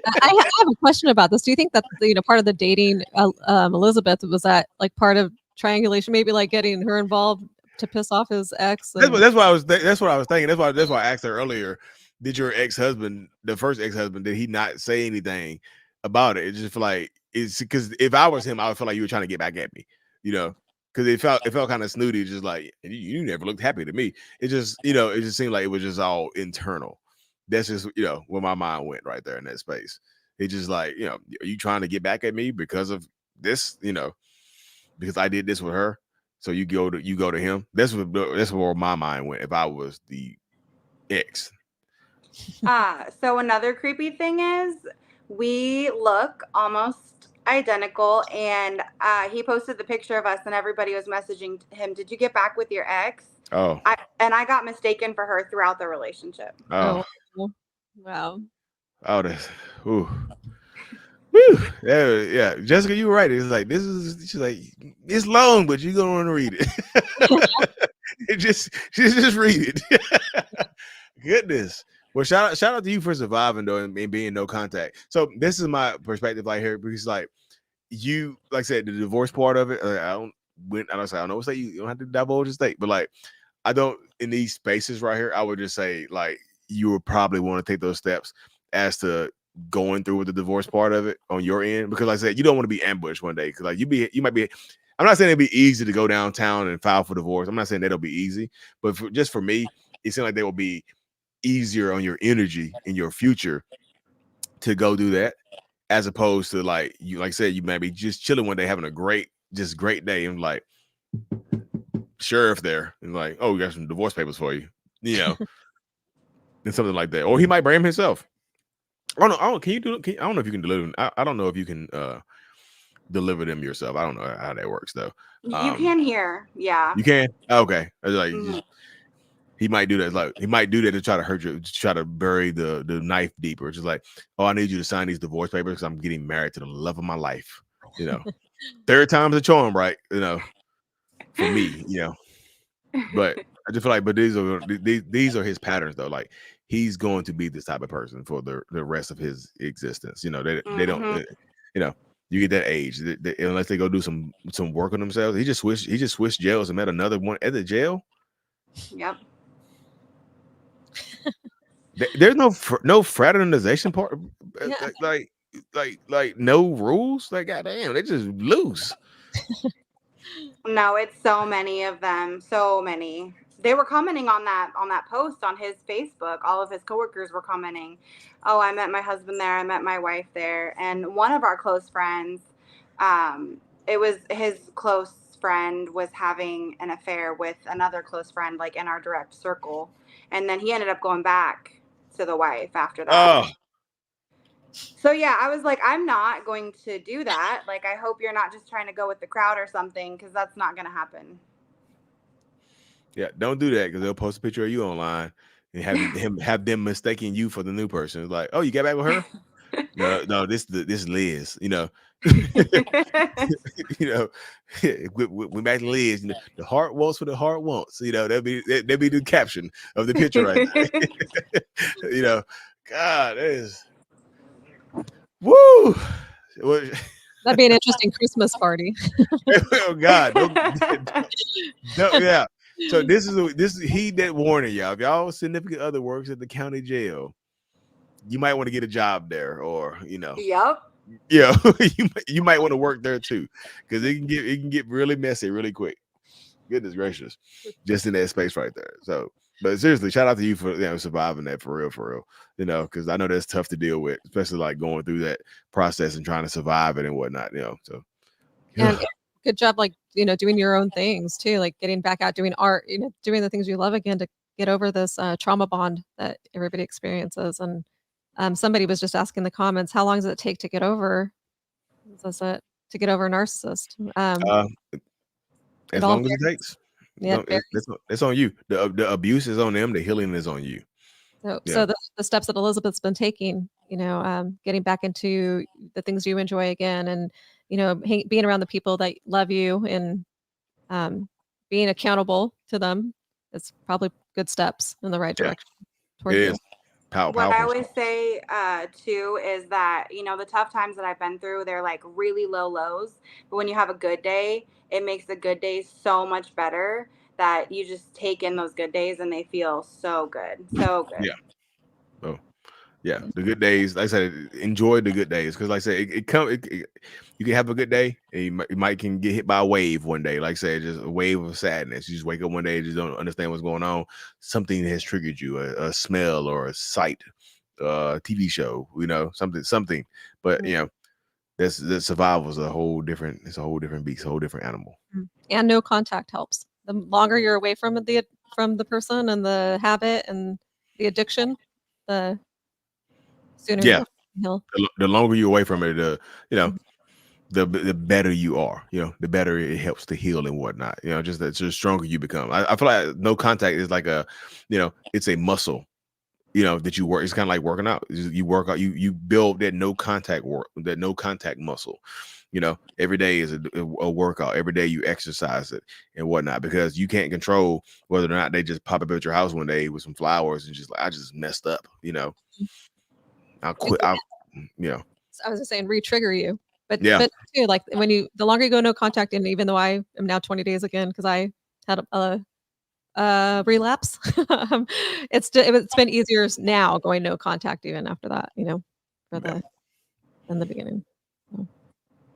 I have a question about this. Do you think that part of the dating Elizabeth was that like part of triangulation, maybe like getting her involved to piss off his ex? That's what I was thinking. That's why I asked her earlier. Did your ex-husband, the first ex-husband, did he not say anything about it? It's just like it's because if I was him, I would feel like you were trying to get back at me, because it felt kind of snooty, just like you never looked happy to me. It just it just seemed like it was just all internal. That's just where my mind went right there in that space. It's just like are you trying to get back at me because of this? Because I did this with her, so you go to him. That's where my mind went if I was the ex. So another creepy thing is we look almost identical, and he posted the picture of us, and everybody was messaging him, "Did you get back with your ex?" Oh, I got mistaken for her throughout the relationship. oh, wow. Oh, that's ooh. Woo. Yeah, Jessica, you were right. It's like she's like it's long, but you're gonna want to read it. just read it. Goodness. Well, shout out to you for surviving though and being no contact. So this is my perspective right here because like you, like I said, the divorce part of it. I don't know what say you don't have to divulge the state, but like I don't in these spaces right here. I would just say like you would probably want to take those steps as to going through with the divorce part of it on your end because like I said, you don't want to be ambushed one day because like you might be. I'm not saying it'd be easy to go downtown and file for divorce. I'm not saying that'll be easy, but just for me, it seems like they will be easier on your energy in your future to go do that as opposed to like you like I said you might be just chilling one day having a great day and like sheriff there and like we got some divorce papers for you and something like that, or he might bring him himself. I don't know. Can you do? I don't know if you can deliver them. I don't know if you can deliver them yourself. I don't know how that works though. You can hear, yeah. You can. Okay, like he might do that. Like he might do that to try to hurt you, to try to bury the knife deeper. Just like, I need you to sign these divorce papers because I'm getting married to the love of my life. Third time's a charm, right? For me, But I just feel like, but these are his patterns though. Like he's going to be this type of person for the rest of his existence. They don't. You get that age unless they go do some work on themselves. He just switched jails and met another one at the jail. Yep. There's no fraternization part. Like no rules. Like goddamn, they just loose. No, it's so many of them. So many. They were commenting on that post on his Facebook. All of his coworkers were commenting, "Oh, I met my husband there. I met my wife there." And one of our close friends, it was his close friend was having an affair with another close friend, like in our direct circle, and then he ended up going back to the wife after that. Oh. So yeah, I was like, I'm not going to do that. Like, I hope you're not just trying to go with the crowd or something, because that's not going to happen. Yeah, don't do that because they'll post a picture of you online and have them mistaking you for the new person. It's like, oh, you got back with her? No, this Liz. We back to Liz. The heart wants what the heart wants. That'd be the caption of the picture right there. God, that is. Woo! That'd be an interesting Christmas party. Oh God! Yeah. So this is heed that warning, y'all. If y'all significant other works at the county jail, you might want to get a job there, or Yep. Yeah, you might want to work there too, because it can get really messy really quick. Goodness gracious, just in that space right there. So. But seriously, shout out to you for surviving that for real. Because I know that's tough to deal with, especially like going through that process and trying to survive it and whatnot. So and good job, like doing your own things too, like getting back out, doing art, doing the things you love again to get over this trauma bond that everybody experiences. And somebody was just asking in the comments, how long does it take to get over? Is it to get over a narcissist? As all long as it varies. takes. Yeah, it varies. It's on you. The abuse is on them. The healing is on you. So, Yeah. so the steps that Elizabeth's been taking, getting back into the things you enjoy again, and being around the people that love you, and being accountable to them, is probably good steps in the right Yeah. direction It toward you. is What I powerful. always say too is that, the tough times that I've been through, they're like really low lows. But when you have a good day, it makes the good days so much better that you just take in those good days and they feel so good. So good. Yeah. Oh, yeah. The good days, like I said, enjoy the good days, because like I said, you can have a good day, and you might can get hit by a wave one day. Like I said, just a wave of sadness. You just wake up one day, and just don't understand what's going on. Something has triggered you, a smell or a sight, TV show, something. But that's the survival is a whole different. It's a whole different beast, a whole different animal. And no contact helps. The longer you're away from the person and the habit and the addiction, the sooner Yeah. he'll. The longer you're away from it, the better you are. The better it helps to heal and whatnot. Just the stronger you become. I feel like no contact is like it's a muscle. That you work. It's kind of like working out. You work out. You build that no contact muscle. Every day is a workout. Every day you exercise it and whatnot, because you can't control whether or not they just pop up at your house one day with some flowers and just like, I just messed up. I'll quit. I was just saying, re-trigger you. But too, like the longer you go no contact, and even though I am now 20 days again because I had a relapse, it's been easier now going no contact even after that, in the beginning. So.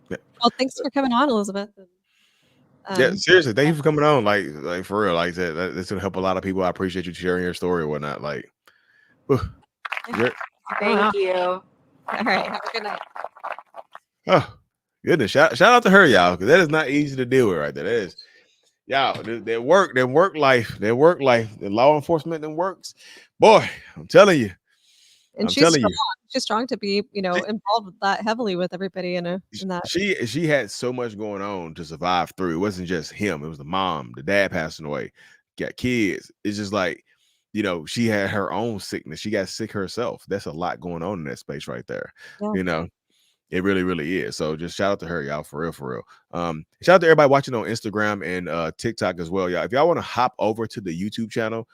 Yeah. Well, thanks for coming on, Elizabeth. Yeah, seriously, thank you for coming on. Like for real, like I said, that's gonna help a lot of people. I appreciate you sharing your story or whatnot. Like, Thank you. All right, have a good night. Oh goodness, shout out to her, y'all, because that is not easy to deal with right there. That is, y'all, their work life, the law enforcement that works. Boy, I'm telling you. And she's strong. She's strong to be, involved that heavily with everybody in that. She had so much going on to survive through. It wasn't just him. It was the mom, the dad passing away, got kids. It's just like, she had her own sickness. She got sick herself. That's a lot going on in that space right there. Yeah. It really, really is. So just shout out to her, y'all, for real, for real. Shout out to everybody watching on Instagram and TikTok as well, y'all. If y'all want to hop over to the YouTube channel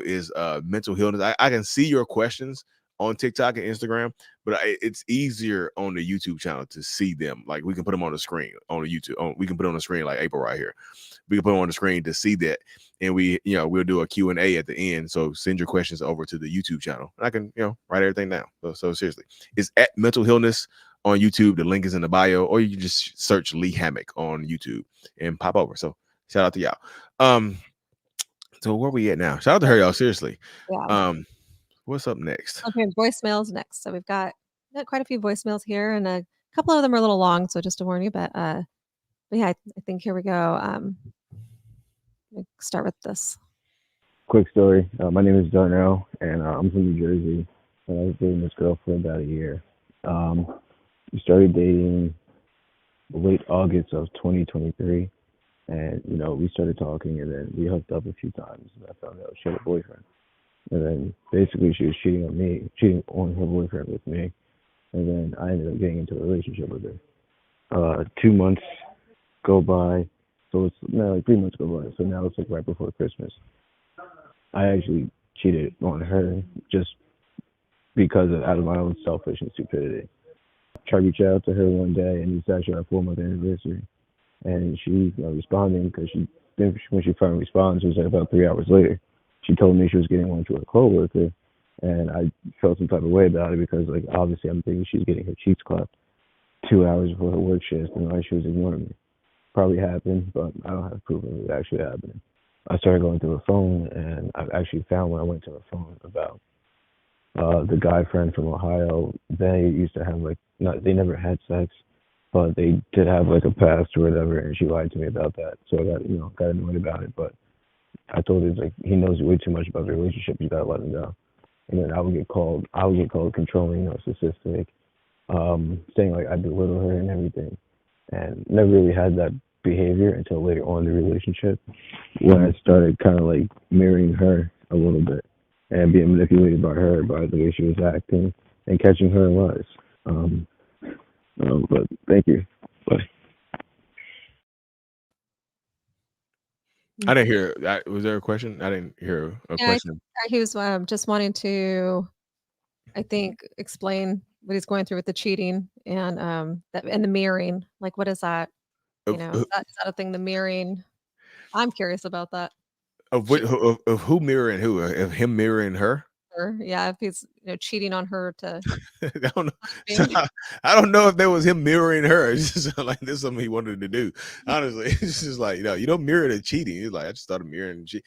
is Mental Healness. I can see your questions on TikTok and Instagram, but it's easier on the YouTube channel to see them. Like we can put them on the screen on the YouTube. We can put it on the screen like April right here. We can put them on the screen to see that, and we'll do a Q&A at the end. So send your questions over to the YouTube channel, and I can write everything down. So seriously, it's at Mental Healness on YouTube. The link is in the bio, or you can just search Lee Hammock on YouTube and pop over. So shout out to y'all. So where we at now? Shout out to her, y'all. Seriously. Yeah. What's up next? Okay, voicemails next. So we've got quite a few voicemails here, and a couple of them are a little long, so just to warn you. But yeah, I think here we go. Start with this. Quick story. My name is Darnell, and I'm from New Jersey. And I was dating this girl for about a year. We started dating late August of 2023, and we started talking, and then we hooked up a few times. And I found out she had a boyfriend. And then basically she was cheating on her boyfriend with me. And then I ended up getting into a relationship with her. 2 months go by. So it's now like 3 months go by. So now it's like right before Christmas. I actually cheated on her just because out of my own selfish and stupidity. I tried to reach out to her one day, and it's actually our 4-month anniversary. And she responding because when she finally responds, it was like about 3 hours later. She told me she was getting one to her coworker, and I felt some type of way about it because, like, obviously I'm thinking she's getting her cheeks clapped 2 hours before her work shift, and she was ignoring me. Probably happened, but I don't have proof of it actually happening. I started going through her phone, and I actually found when I went to her phone about the guy friend from Ohio. They used to have they never had sex, but they did have like a past or whatever, and she lied to me about that. So I got annoyed about it, but I told her, like, he knows way too much about the relationship. You gotta let him go. And then I would get called controlling, narcissistic, saying like I belittle her and everything. and never really had that behavior until later on in the relationship when I started kind of like mirroring her a little bit and being manipulated by her by the way she was acting and catching her in lies. Um, but thank you. Bye. I didn't hear. Was there a question? I didn't hear a Yeah, question. he was just wanting to, I think, explain what he's going through with the cheating and that and the mirroring. Like, what is that? You Of, know, of, is that a thing? The mirroring. I'm curious about that. what, She, of who mirroring who? Of him mirroring her? or, yeah, if he's cheating on her to I don't know. So being I don't know if that was him mirroring her. It's just like this is something he wanted to do. Honestly, it's just like you don't mirror the cheating. He's like, I just started mirroring cheat.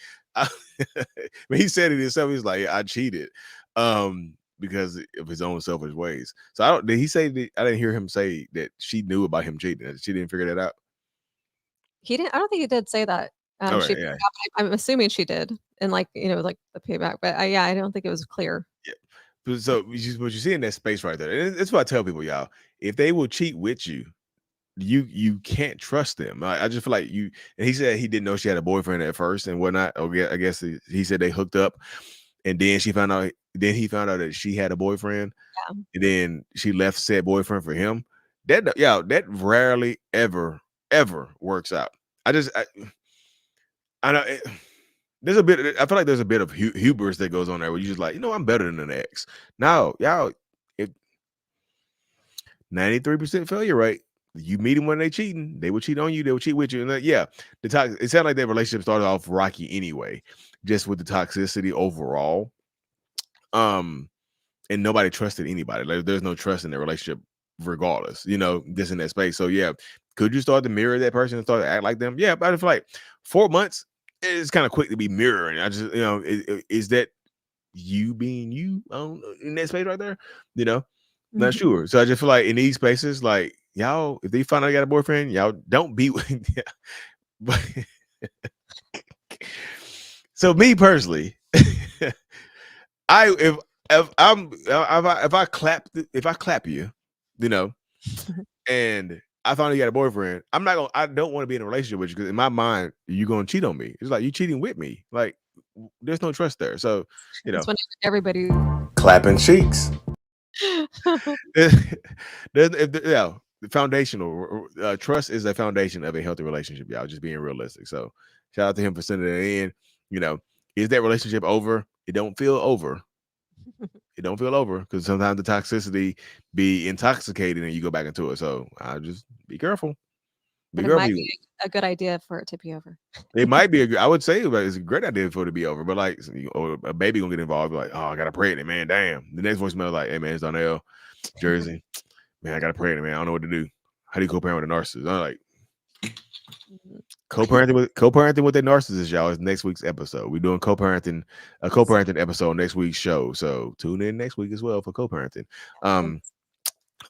When he said it himself, he's like, I cheated, because of his own selfish ways. So I don't. Did he say that? I didn't hear him say that she knew about him cheating. That she didn't figure that out. he didn't. I don't think he did say that. All She right, figured yeah. out, but I'm assuming she did, and like like the payback. But yeah, I don't think it was clear. So what you see in that space right there, and it's what I tell people, y'all. If they will cheat with you, you can't trust them. I just feel like you. And he said he didn't know she had a boyfriend at first and whatnot. Okay, I guess he said they hooked up, and then she found out. Then he found out that she had a boyfriend, Yeah. and then she left said boyfriend for him. That rarely ever works out. I know. There's a bit. I feel like there's a bit of hubris that goes on there where you just like, I'm better than an ex. No, y'all, 93% failure rate. You meet them when they cheating, they will cheat on you, they will cheat with you. And it sounded like that relationship started off rocky anyway, just with the toxicity overall. And nobody trusted anybody. Like there's no trust in the relationship, regardless, this in that space. So yeah, could you start to mirror that person and start to act like them? Yeah, but I feel like 4 months is kind of quick to be mirroring. I just, is that you being you in that space right there? Not sure. So I just feel like in these spaces, like y'all, if they find out I got a boyfriend, y'all don't be with. Yeah. But so me personally, if I clap you, and I found you got a boyfriend, I don't want to be in a relationship with you because in my mind you're gonna cheat on me. It's like you cheating with me. Like there's no trust there. So It's when everybody. clapping cheeks. The foundational trust is a foundation of a healthy relationship, y'all. Just being realistic. So shout out to him for sending it in. Is that relationship over? It don't feel over. It don't feel over because sometimes the toxicity be intoxicating and you go back into it. So I just be careful. But it might be a good idea for it to be over. It might be I would say it's a great idea for it to be over, but like or a baby gonna get involved, like, oh, I got a pregnant, man. Damn. The next voicemail like, hey man, it's Donnell, Jersey. Man, I got a pregnant, man. I don't know what to do. How do you co-parent with a narcissist? I'm like, co-parenting with a narcissist, y'all, is next week's episode. We're doing a co-parenting episode next week's show. So tune in next week as well for co-parenting.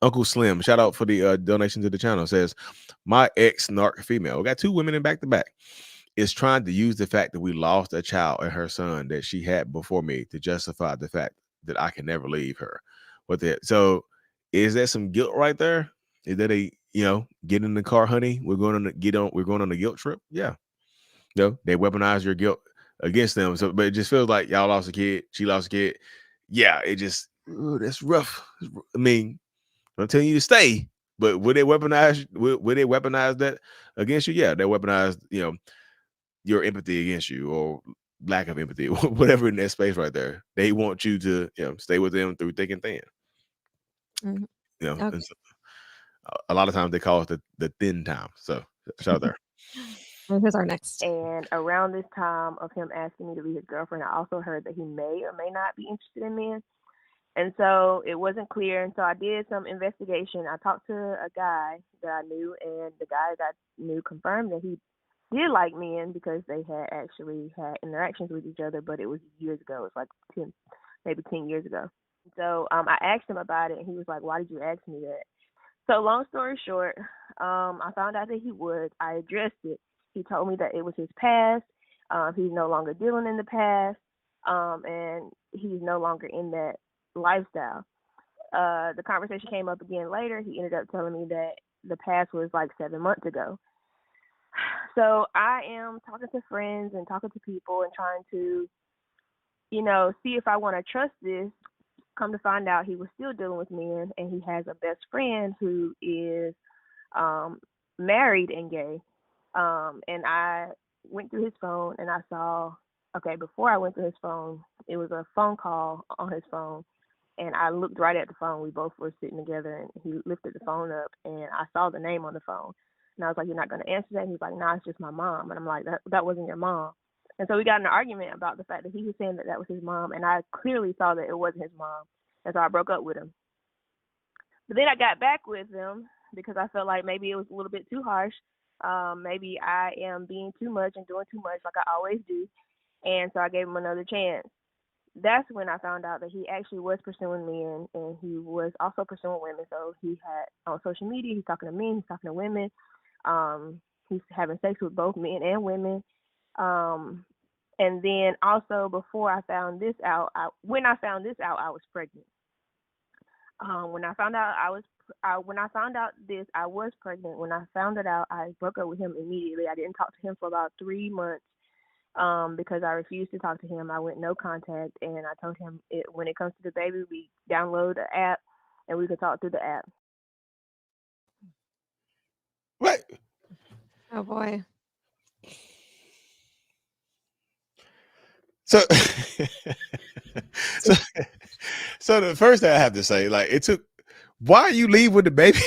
Uncle Slim, shout out for the donation to the channel, says my ex narc female, we got 2 women in back to back, is trying to use the fact that we lost a child and her son that she had before me to justify the fact that I can never leave her. So is that some guilt right there? Is that get in the car, honey? We're going on a guilt trip. Yeah. They weaponize your guilt against them. So, but it just feels like y'all lost a kid. She lost a kid. Yeah. It just, that's rough. I mean, I'm telling you to stay, but would they weaponize that against you? Yeah. They weaponize, your empathy against you or lack of empathy, whatever in that space right there. They want you to, stay with them through thick and thin. Okay. So, a lot of times they call it the thin time. So shout out there. Well, here's our next. And around this time of him asking me to be his girlfriend, I also heard that he may or may not be interested in men. And so it wasn't clear. And so I did some investigation. I talked to a guy that I knew, and the guy that I knew confirmed that he did like men because they had actually had interactions with each other, but it was years ago. It was like maybe 10 years ago. So I asked him about it, and he was like, why did you ask me that? So long story short, I found out that he would. I addressed it. He told me that it was his past. He's no longer dealing in the past, and he's no longer in that lifestyle. The conversation came up again later. He ended up telling me that the past was like 7 months ago. So I am talking to friends and talking to people and trying to, see if I want to trust this. Come to find out, he was still dealing with men, and he has a best friend who is married and gay. And I went through his phone, and I saw, before I went through his phone, it was a phone call on his phone. And I looked right at the phone. We both were sitting together, and he lifted the phone up, and I saw the name on the phone. And I was like, "You're not going to answer that?" And he's like, "Nah, it's just my mom." And I'm like, that wasn't your mom. And so we got in an argument about the fact that he was saying that was his mom, and I clearly saw that it wasn't his mom. And so I broke up with him. But then I got back with him because I felt like maybe it was a little bit too harsh. Maybe I am being too much and doing too much like I always do. And so I gave him another chance. That's when I found out that he actually was pursuing men, and he was also pursuing women. So he had on social media, he's talking to men, he's talking to women. He's having sex with both men and women. And then also before I found this out, when I found I was pregnant. When I found out I was pregnant. When I found it out, I broke up with him immediately. I didn't talk to him for about 3 months. Because I refused to talk to him. I went no contact, and I told him when it comes to the baby, we download the app, and we can talk through the app. What? Oh boy. So, so the first thing I have to say, like, it took. Why you leave with the baby?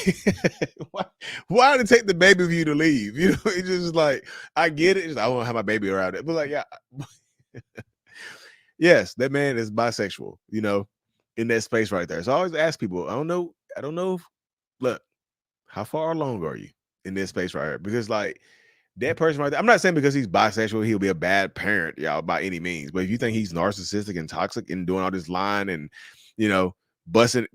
why did it take the baby for you to leave? It's just like, I get it. I want to have my baby around it, but like, yeah, yes, that man is bisexual. In that space right there. So I always ask people, I don't know. Look, how far along are you in this space right here? Because like that person right there, I'm not saying because he's bisexual he'll be a bad parent, y'all, by any means. But if you think he's narcissistic and toxic and doing all this lying and busting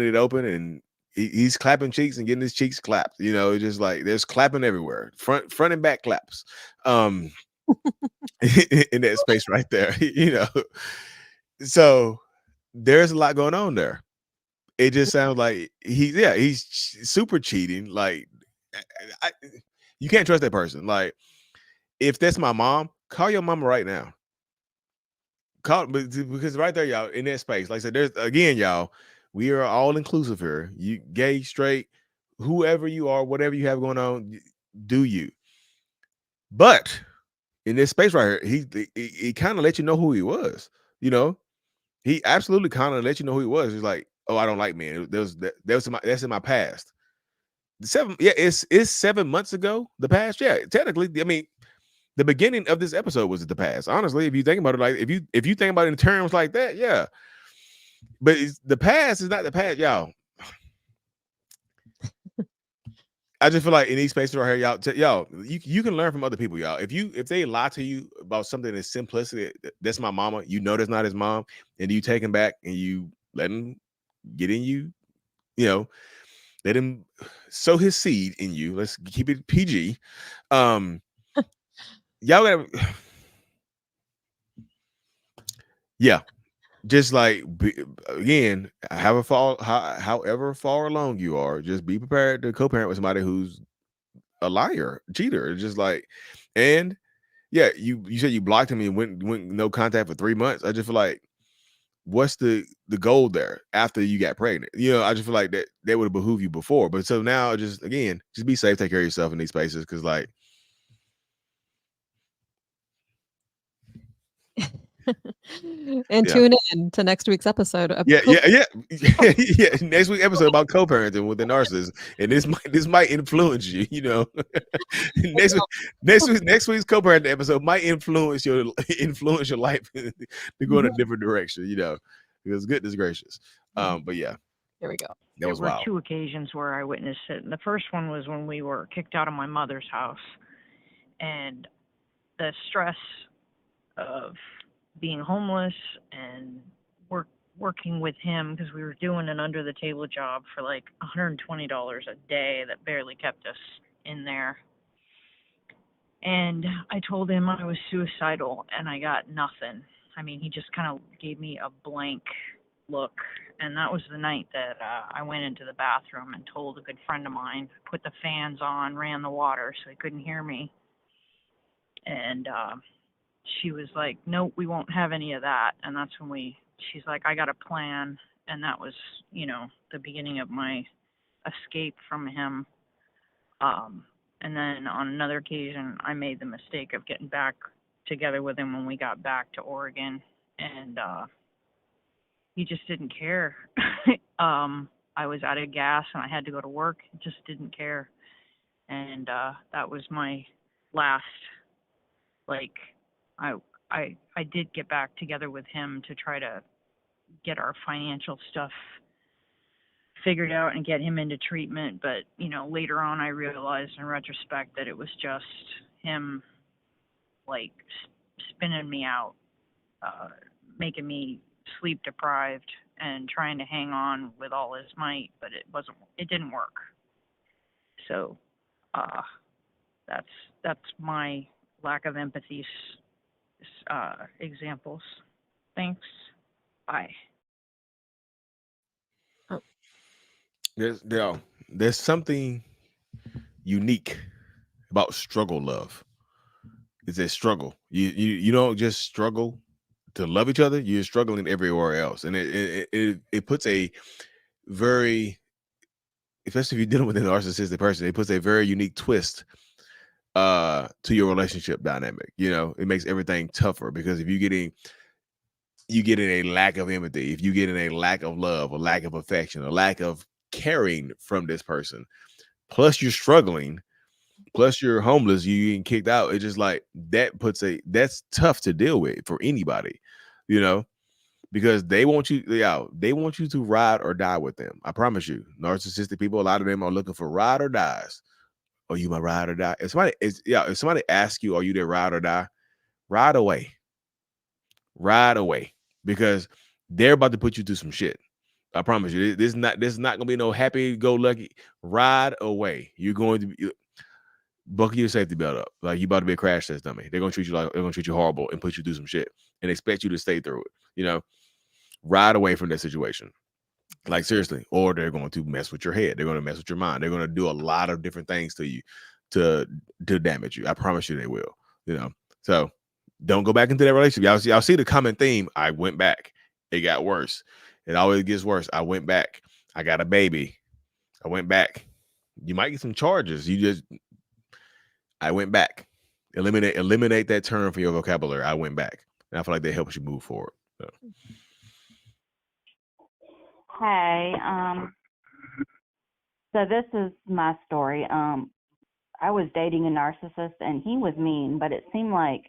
it open, and he's clapping cheeks and getting his cheeks clapped, just like there's clapping everywhere, front and back claps, in that space right there, So there's a lot going on there. It just sounds like he's super cheating. Like, you can't trust that person. Like, if that's my mom, call your mama right now. Because right there, y'all, in that space, like I said, there's again, y'all, we are all inclusive here. You gay, straight, whoever you are, whatever you have going on, do you. But in this space right here, he kind of let you know who he was. He absolutely kind of let you know who he was. He's like, "Oh, I don't like men. That's in my past." It's 7 months ago. The past, yeah. Technically, I mean, the beginning of this episode was the past. Honestly, if you think about it, like if you think about it in terms like that, yeah. But the past is not the past, y'all. I just feel like in these spaces right here, y'all, you can learn from other people, y'all. If they lie to you about something that's simplistic, that's my mama, that's not his mom, and you take him back and you let him get in you, let him sow his seed in you. Let's keep it PG. Y'all gotta, yeah. Just like again, however far along you are, just be prepared to co-parent with somebody who's a liar, cheater. Just like, and yeah, you said you blocked him and went no contact for 3 months. I just feel like, what's the goal there after you got pregnant? I just feel like that would have behooved you before. But so now, just be safe, take care of yourself in these spaces, because like. And tune in to next week's episode of Yeah. Next week's episode about co-parenting with the narcissist, and this might influence you. Next week's co-parenting episode might influence your life to go in a different direction. Because goodness gracious. But yeah, here we go. That was wild. There were 2 occasions where I witnessed it, and the first one was when we were kicked out of my mother's house, and the stress of being homeless and working with him, because we were doing an under the table job for like $120 a day that barely kept us in there. And I told him I was suicidal, and I got nothing. I mean, he just kind of gave me a blank look, And that was the night that I went into the bathroom and told a good friend of mine, put the fans on, ran the water so he couldn't hear me. And she was like, nope, we won't have any of that. And that's when she's like, I got a plan. And that was, the beginning of my escape from him. And then on another occasion, I made the mistake of getting back together with him when we got back to Oregon. And he just didn't care. I was out of gas and I had to go to work. He just didn't care. And that was my last, I did get back together with him to try to get our financial stuff figured out and get him into treatment. But, later on I realized in retrospect that it was just him, spinning me out, making me sleep deprived and trying to hang on with all his might, but it didn't work. So that's my lack of empathy examples. Thanks. Bye. There's something unique about struggle love. It's a struggle. You don't just struggle to love each other. You're struggling everywhere else, and it puts a very, especially if you're dealing with a narcissistic person, it puts a very unique twist to your relationship dynamic. It makes everything tougher, because if you getting a lack of empathy, if you getting a lack of love, a lack of affection, a lack of caring from this person, plus you're struggling, plus you're homeless, you getting kicked out, it's just like that's tough to deal with for anybody, because they want you to ride or die with them. I promise you, narcissistic people, a lot of them are looking for ride or dies. Are you my ride or die? If somebody asks you, are you their ride or die? Ride away, because they're about to put you through some shit. I promise you, this is not gonna be no happy go lucky. Ride away. You're going to be buckle your safety belt up. Like, you about to be a crash test dummy. They're gonna treat you horrible and put you through some shit and expect you to stay through it. Ride away from that situation. Like, seriously. Or they're going to mess with your head. They're going to mess with your mind. They're going to do a lot of different things to you to damage you. I promise you they will. So don't go back into that relationship. Y'all see the common theme. I went back. It got worse. It always gets worse. I went back. I got a baby. I went back. You might get some charges. I went back. Eliminate that term from your vocabulary. I went back. And I feel like that helps you move forward. So. Hey, so this is my story. I was dating a narcissist and he was mean, but it seemed like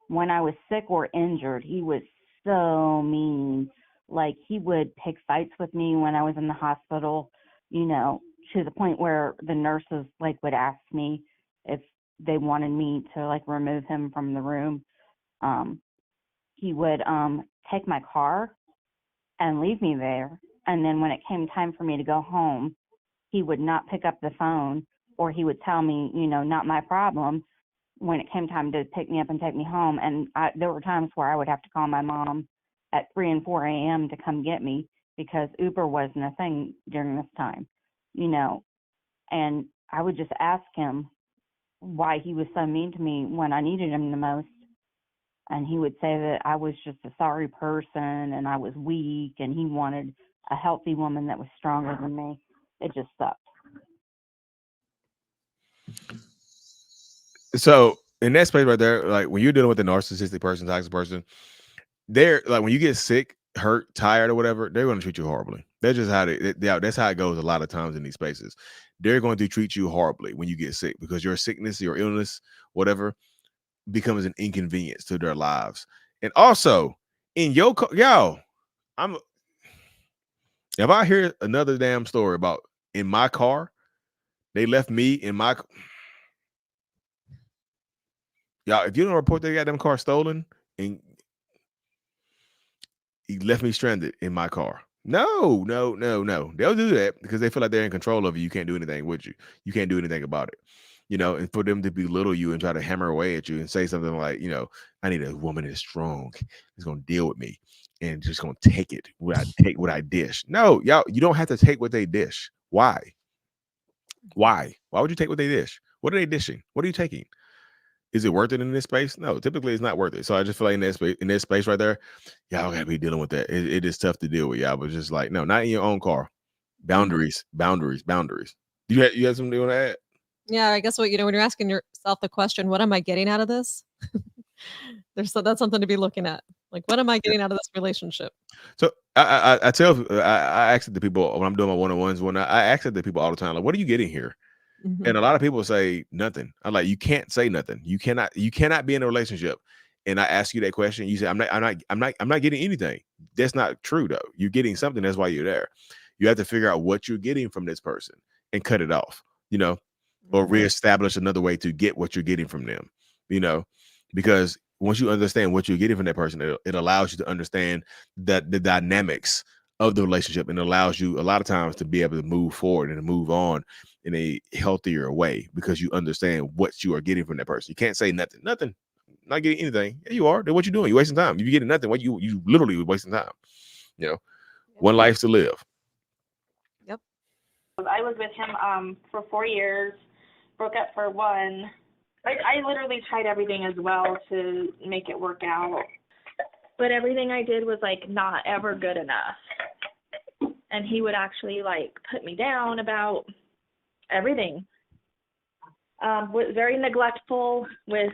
when I was sick or injured, he was so mean. Like, he would pick fights with me when I was in the hospital, to the point where the nurses would ask me if they wanted me to remove him from the room. He would take my car and leave me there. And then when it came time for me to go home, he would not pick up the phone, or he would tell me, not my problem, when it came time to pick me up and take me home. And there were times where I would have to call my mom at 3 and 4 a.m. to come get me, because Uber wasn't a thing during this time, and I would just ask him why he was so mean to me when I needed him the most. And he would say that I was just a sorry person and I was weak, and he wanted a healthy woman that was stronger than me. It just sucked. So in that space right there, like when you're dealing with a narcissistic person, toxic person, they're like, when you get sick, hurt, tired, or whatever, they're going to treat you horribly. That's just how that's how it goes a lot of times in these spaces. They're going to treat you horribly when you get sick, because your sickness, your illness, whatever, becomes an inconvenience to their lives. And also, in your if I hear another damn story about in my car, they left me in my if you don't report they got them car stolen and he left me stranded in my car. No. They'll do that because they feel like they're in control of you. You can't do anything with you. You can't do anything about it. And for them to belittle you and try to hammer away at you and say something like, I need a woman that's strong, that's going to deal with me. and just gonna take it what I dish. No, y'all, you don't have to take what they dish. Why? Why would you take what they dish? What are they dishing? What are you taking? Is it worth it in this space? No, typically it's not worth it. So I just feel like in that space right there, y'all gotta be dealing with that. It is tough to deal with, y'all. But just like, no, not in your own car. Boundaries. You have something you want to add? Yeah, I guess when you're asking yourself the question, what am I getting out of this? That's something to be looking at. Like, what am I getting out of this relationship? So I ask it to people when I'm doing my one-on-ones. I ask it to people all the time, like, what are you getting here? Mhm. And a lot of people say nothing. I'm like, you can't say nothing. You cannot be in a relationship. And I ask you that question. You say, I'm not getting anything. That's not true though. You're getting something. That's why you're there. You have to figure out what you're getting from this person and cut it off, or reestablish another way to get what you're getting from them, because once you understand what you're getting from that person, it allows you to understand the dynamics of the relationship, and allows you a lot of times to be able to move forward and move on in a healthier way, because you understand what you are getting from that person. You can't say nothing, not getting anything. Yeah, you are. Then what you doing? You're wasting time. If you're getting nothing, what you literally wasting time. One life to live. Yep. I was with him for 4 years, broke up for 1. I literally tried everything as well to make it work out. But everything I did was like not ever good enough. And he would actually like put me down about everything. Was very neglectful with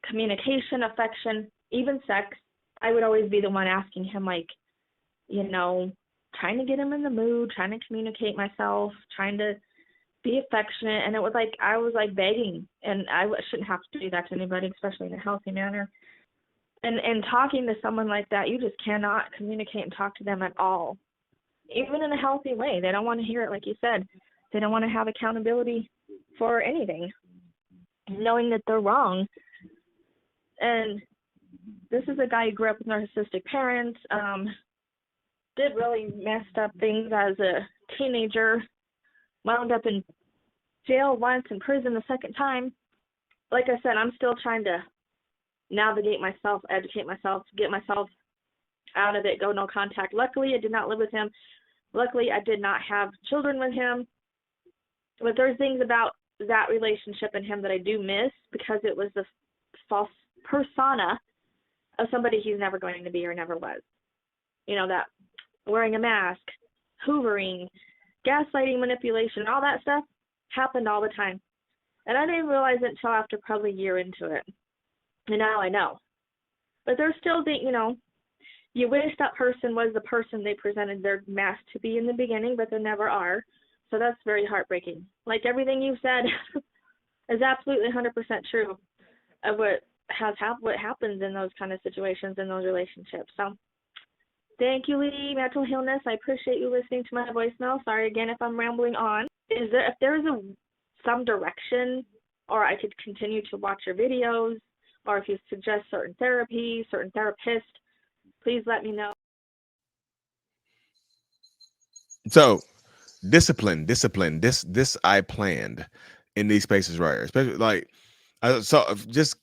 communication, affection, even sex. I would always be the one asking him, like, trying to get him in the mood, trying to communicate myself, trying to be affectionate. And it was like I was like begging, and I shouldn't have to do that to anybody, especially in a healthy manner. And talking to someone like that, you just cannot communicate and talk to them at all, even in a healthy way. They don't want to hear it, like you said. They don't want to have accountability for anything, knowing that they're wrong. And this is a guy who grew up with narcissistic parents, did really messed up things as a teenager, wound up in jail once, in prison the second time. Like I said, I'm still trying to navigate myself, educate myself, get myself out of it, go no contact. Luckily, I did not live with him. Luckily, I did not have children with him. But there's things about that relationship and him that I do miss, because it was the false persona of somebody he's never going to be or never was. That wearing a mask, hoovering, gaslighting, manipulation, all that stuff happened all the time. And I didn't realize it until after probably a year into it. And now I know. But there's still you wish that person was the person they presented their mask to be in the beginning, but they never are. So that's very heartbreaking. Like everything you've said is absolutely 100% true of what happens in those kind of situations, in those relationships. So thank you, Lee, Mental Illness. I appreciate you listening to my voicemail. Sorry again if I'm rambling on. If there is some direction, or I could continue to watch your videos, or if you suggest certain therapy, certain therapists, please let me know. So discipline. This I planned in these spaces right here, especially like just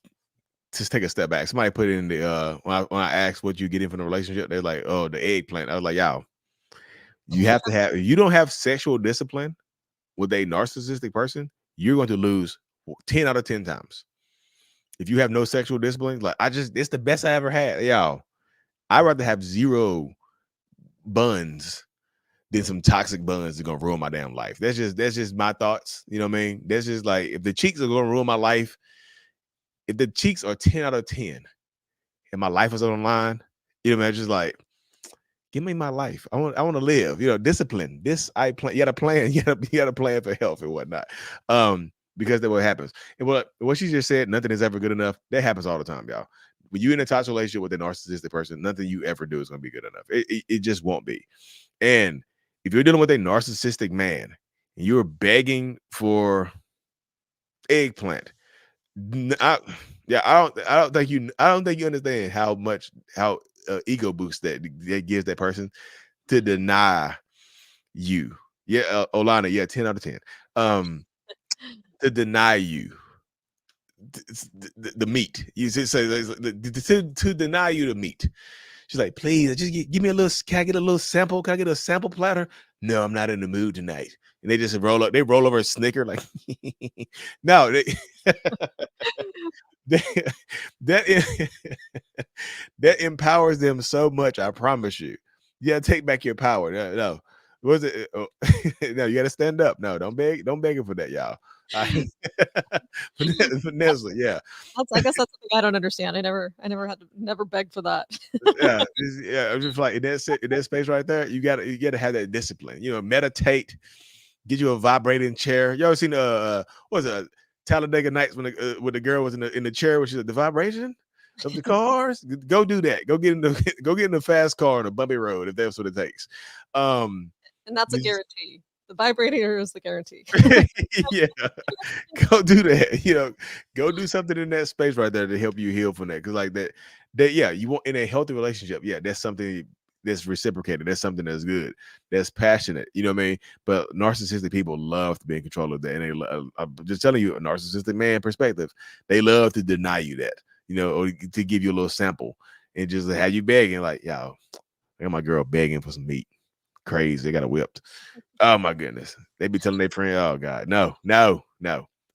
take a step back. Somebody put it in the when I asked what you getting from the relationship, they're like, oh, the eggplant. I was like, y'all, you have to have, if you don't have sexual discipline with a narcissistic person, you're going to lose 10 out of 10 times. If you have no sexual discipline, like it's the best I ever had. Y'all, I'd rather have 0 buns than some toxic buns that are gonna ruin my damn life. That's just my thoughts. You know what I mean? That's just like, if the cheeks are gonna ruin my life, if the cheeks are 10 out of 10 and my life is on the line, man, just like, give me my life. I want to live. Discipline. This I plan. You got to plan. You got to plan for health and whatnot. Because that's what happens. And what she just said, nothing is ever good enough. That happens all the time, y'all. When you're in a toxic relationship with a narcissistic person, nothing you ever do is going to be good enough. It just won't be. And if you're dealing with a narcissistic man and you're begging for eggplant, I don't think you understand how ego boost that gives that person to deny you. Yeah, Olana, yeah, 10 out of 10. To deny you the meat. You say to deny you the meat. She's like, please, just give me a little. Can I get a little sample? Can I get a sample platter? No, I'm not in the mood tonight. And they just roll up. They roll over a snicker like, no, they, that that empowers them so much. I promise you. Yeah, take back your power. No. Was it? No, you got to stand up. No, don't beg him for that, y'all. Vanessa, yeah. I guess that's something I don't understand. I never begged for that. Yeah. I'm just like in that space right there. You gotta have that discipline. Meditate. Get you a vibrating chair. You ever seen what was it? Talladega Nights when the girl was in the chair, which is the vibration of the cars. Go do that. Go get in the fast car on a bumpy road if that's what it takes. And that's a guarantee. The vibrator is the guarantee. Yeah, go do that. Go do something in that space right there to help you heal from that. Because like that, yeah, you want in a healthy relationship. Yeah, that's something that's reciprocated. That's something that's good. That's passionate. You know what I mean? But narcissistic people love to be in control of that. And I'm just telling you, a narcissistic man perspective, they love to deny you that. Or to give you a little sample and just have you begging like, yo, I got my girl begging for some meat. Crazy. They got it whipped. Oh my goodness. They be telling their friend, oh God, no.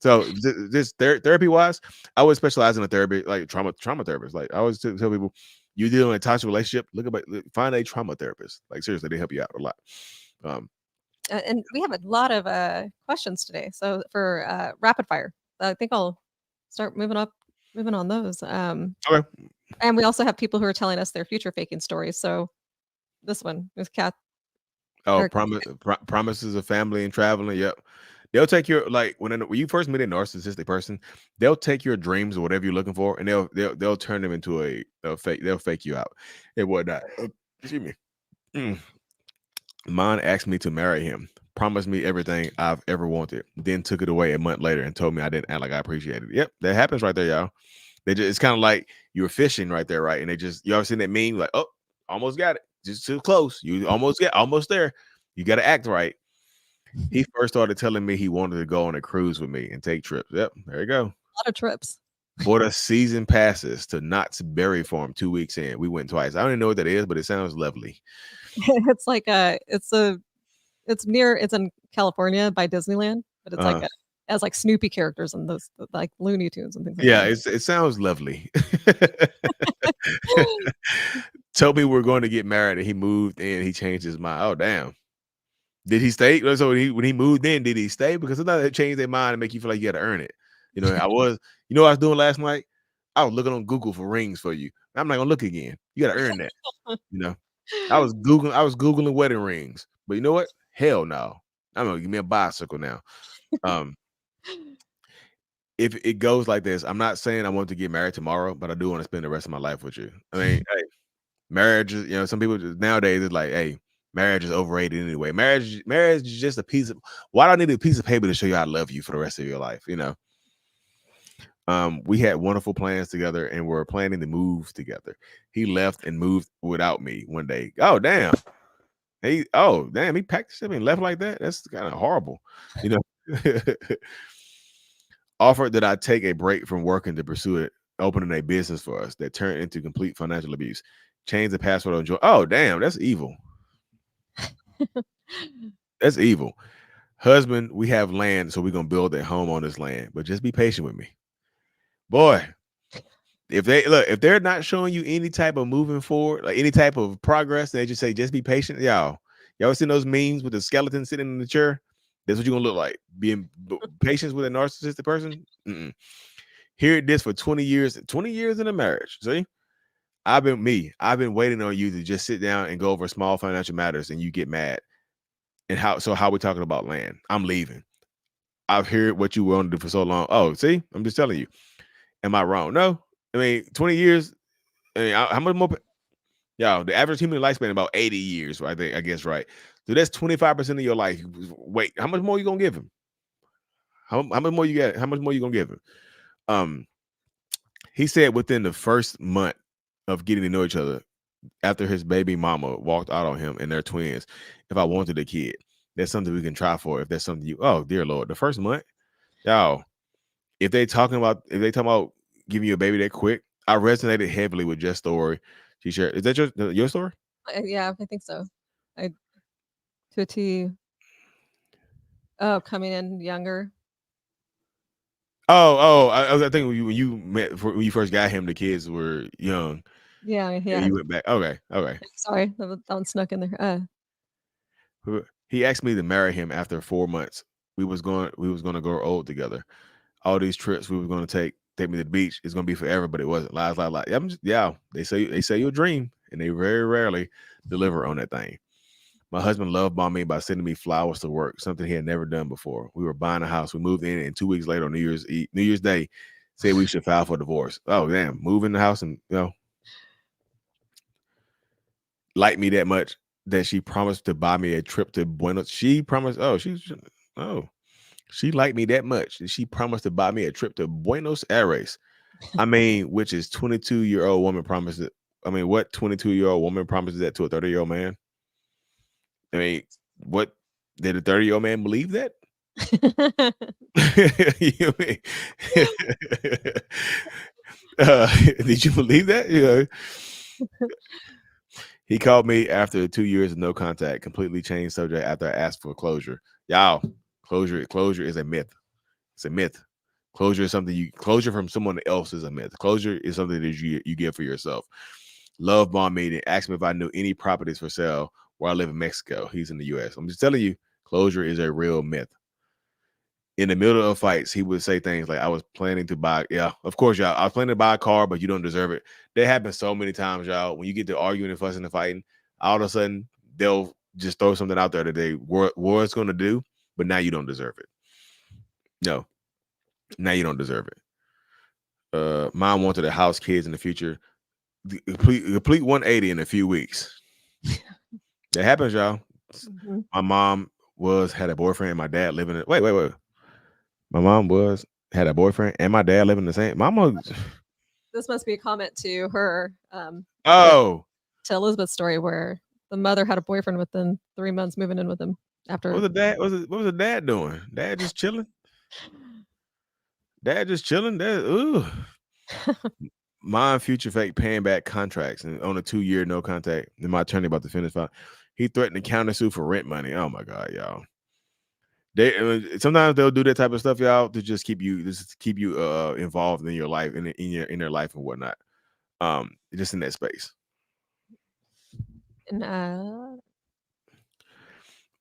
So this therapy wise, I would specialize in a therapy, like trauma therapist. Like I always tell people, you deal in a toxic relationship, find a trauma therapist. Like seriously, they help you out a lot. And we have a lot of questions today. So for rapid fire, I think I'll start moving on those. Okay. And we also have people who are telling us their future faking stories. So this one is Kat. Oh, promises of family and traveling. Yep. They'll take your, like when you first meet a narcissistic person, they'll take your dreams or whatever you're looking for, and they'll turn them into they'll fake you out and whatnot. Excuse me. Mine asked me to marry him, promised me everything I've ever wanted, then took it away a month later and told me I didn't act like I appreciated it. Yep, that happens right there, y'all. It's kind of like you're fishing right there, right? And you ever seen that meme like, oh, almost got it. Just too close. You almost there. You got to act right. He first started telling me he wanted to go on a cruise with me and take trips. Yep, there you go. A lot of trips. Bought us season passes to Knott's Berry Farm 2 weeks in. We went twice. I don't even know what that is, but it sounds lovely. It's like it's in California by Disneyland, but it's like it has like Snoopy characters and those like Looney Tunes and things like that. Yeah, it sounds lovely. Told me we're going to get married and he moved in. He changed his mind. Oh, damn. Did he stay? So when he moved in, did he stay? Because sometimes they change their mind and make you feel like you got to earn it. I was doing last night? I was looking on Google for rings for you. I'm not going to look again. You got to earn that. I was Googling wedding rings. But you know what? Hell no. I'm going to give me a bicycle now. If it goes like this, I'm not saying I want to get married tomorrow, but I do want to spend the rest of my life with you. I mean, hey, marriage is, some people nowadays is like, hey, marriage is overrated anyway. Marriage is just a piece of, why do I need a piece of paper to show you I love you for the rest of your life? We had wonderful plans together and we're planning to move together. He left and moved without me one day. Oh, damn. He packed his shit and left like that. That's kind of horrible. Offered that I take a break from working to pursue it, opening a business for us that turned into complete financial abuse. Change the password on joy. Oh, damn, that's evil. That's evil. Husband, we have land, so we're gonna build a home on this land, but just be patient with me. Boy, if they're not showing you any type of moving forward, like any type of progress, they just say, just be patient. Y'all seen those memes with the skeleton sitting in the chair? That's what you're gonna look like. Being patient with a narcissistic person. Here it is for 20 years. 20 years in a marriage. See, I've been waiting on you to just sit down and go over small financial matters, and you get mad. And how we talking about land? I'm leaving. I've heard what you wanted to do for so long. Oh, see, I'm just telling you. Am I wrong? No. I mean, 20 years. I mean, how much more? Y'all, the average human lifespan about 80 years, right? I guess, right? So that's 25% of your life. Wait, how much more you gonna give him? How much more you got? How much more you gonna give him? He said within the first month of getting to know each other, after his baby mama walked out on him and they're twins, if I wanted a kid, that's something we can try for. If that's something oh dear Lord, the first month, y'all, if they talking about giving you a baby that quick, I resonated heavily with Jess' story. She shared. Is that your story? Yeah, I think so. I to a T. Oh, coming in younger. I think when you first got him, the kids were young. Yeah, And yeah. you went back. Okay. Sorry, that one snuck in there. He asked me to marry him after 4 months. We was going to grow old together. All these trips we were going to take me to the beach. It's going to be forever, but it wasn't. Lies. Yeah, they say you a dream, and they very rarely deliver on that thing. My husband love bombed me by sending me flowers to work, something he had never done before. We were buying a house. We moved in, and 2 weeks later on New Year's Day, said we should file for divorce. Oh damn! Move in the house and like me that much that she promised to buy me a trip to Buenos. She promised. She liked me that much that she promised to buy me a trip to Buenos Aires. I mean, which is 22-year-old woman promised it. I mean, what 22-year-old woman promises that to a 30-year-old man? I mean, what did a 30-year-old man believe that? You mean, did you believe that? He called me after 2 years of no contact, completely changed subject after I asked for closure. Y'all, closure is a myth. It's a myth. Closure is something closure from someone else is a myth. Closure is something that you give for yourself. Love bomb me and asked me if I knew any properties for sale where I live in Mexico. He's in the US. I'm just telling you, closure is a real myth. In the middle of fights, he would say things like, I was planning to buy, of course, y'all, I was planning to buy a car, but you don't deserve it. That happens so many times, y'all. When you get to arguing and fussing and fighting, all of a sudden, they'll just throw something out there that they was going to do, but now you don't deserve it. No, now you don't deserve it. Mom wanted a house, kids in the future. Complete 180 in a few weeks. That happens, y'all. Mm-hmm. My mom had a boyfriend and my dad living in. Wait. My mom had a boyfriend and my dad living the same. Mama. This must be a comment to her. To Elizabeth's story where the mother had a boyfriend within 3 months, moving in with him after. What was the dad doing? Dad just chilling. Ooh. My future fake paying back contracts and on a 2-year no contact. And my attorney about to finish file. He threatened to countersue for rent money. Oh my God, y'all. Sometimes they'll do that type of stuff, y'all, to just keep you involved in your life, in their life and whatnot. Just in that space. And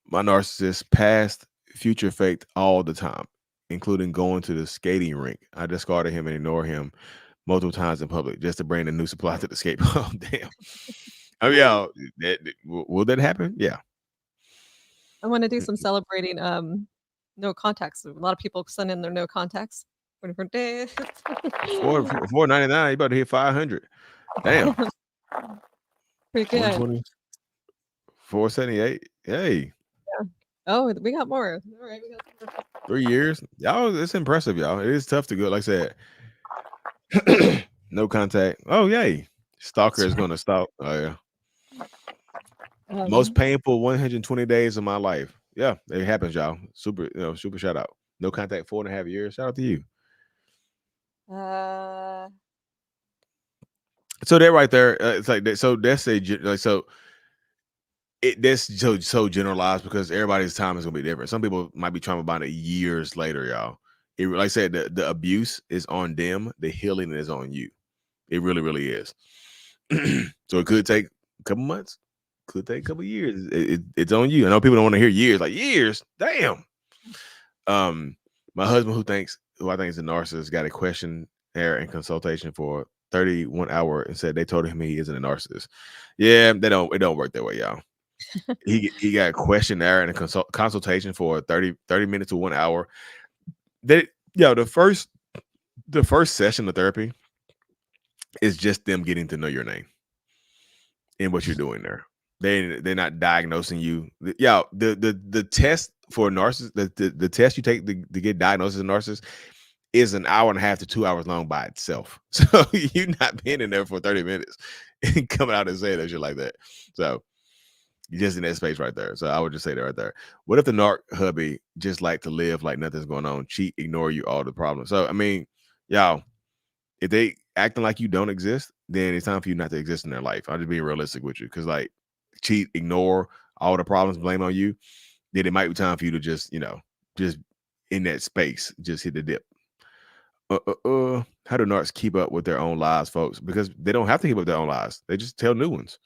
my narcissist past future faked all the time, including going to the skating rink. I discarded him and ignored him multiple times in public just to bring a new supply to the skate. Oh damn. Oh yeah, will that happen? Yeah. I want to do some celebrating no contacts. A lot of people send in their no contacts for different days. $4.99, you about to hit 500. Damn. Pretty good. 478. Hey. Yeah. Oh, we got more. All right, we got more. 3 years. Y'all, it's impressive, y'all. It is tough to go, like I said. No contact. Oh, yay. Stalker is gonna stalk. Oh yeah. Most painful 120 days of my life. Yeah, it happens, y'all. Super shout out. No contact 4.5 years. Shout out to you. So that right there, it's like that. So that's that's so generalized because everybody's time is gonna be different. Some people might be trying about it years later, y'all. Like I said, the abuse is on them. The healing is on you. It really, really is. So it could take a couple months. Could take a couple years. It's on you. I know people don't want to hear years. Like years, damn. My husband, who I think is a narcissist, got a questionnaire and consultation for 31 hours and said they told him he isn't a narcissist. Yeah, it don't work that way, y'all. he got a questionnaire and a consultation for 30 minutes to 1 hour. The first session of therapy is just them getting to know your name and what you're doing there. They're not diagnosing you. Yeah, the test for narcissist, the test you take to get diagnosed as a narcissist is an hour and a half to 2 hours long by itself. So you're not being in there for 30 minutes and coming out and saying that shit like that. So you're just in that space right there. So I would just say that right there. What if the narc hubby just like to live like nothing's going on, cheat, ignore you, all the problems? So I mean, y'all, if they acting like you don't exist, then it's time for you not to exist in their life. I'm just being realistic with you, because like cheat, ignore all the problems, blame on you. Then it might be time for you to just, just in that space, just hit the dip. How do narcs keep up with their own lies, folks? Because they don't have to keep up their own lies. They just tell new ones.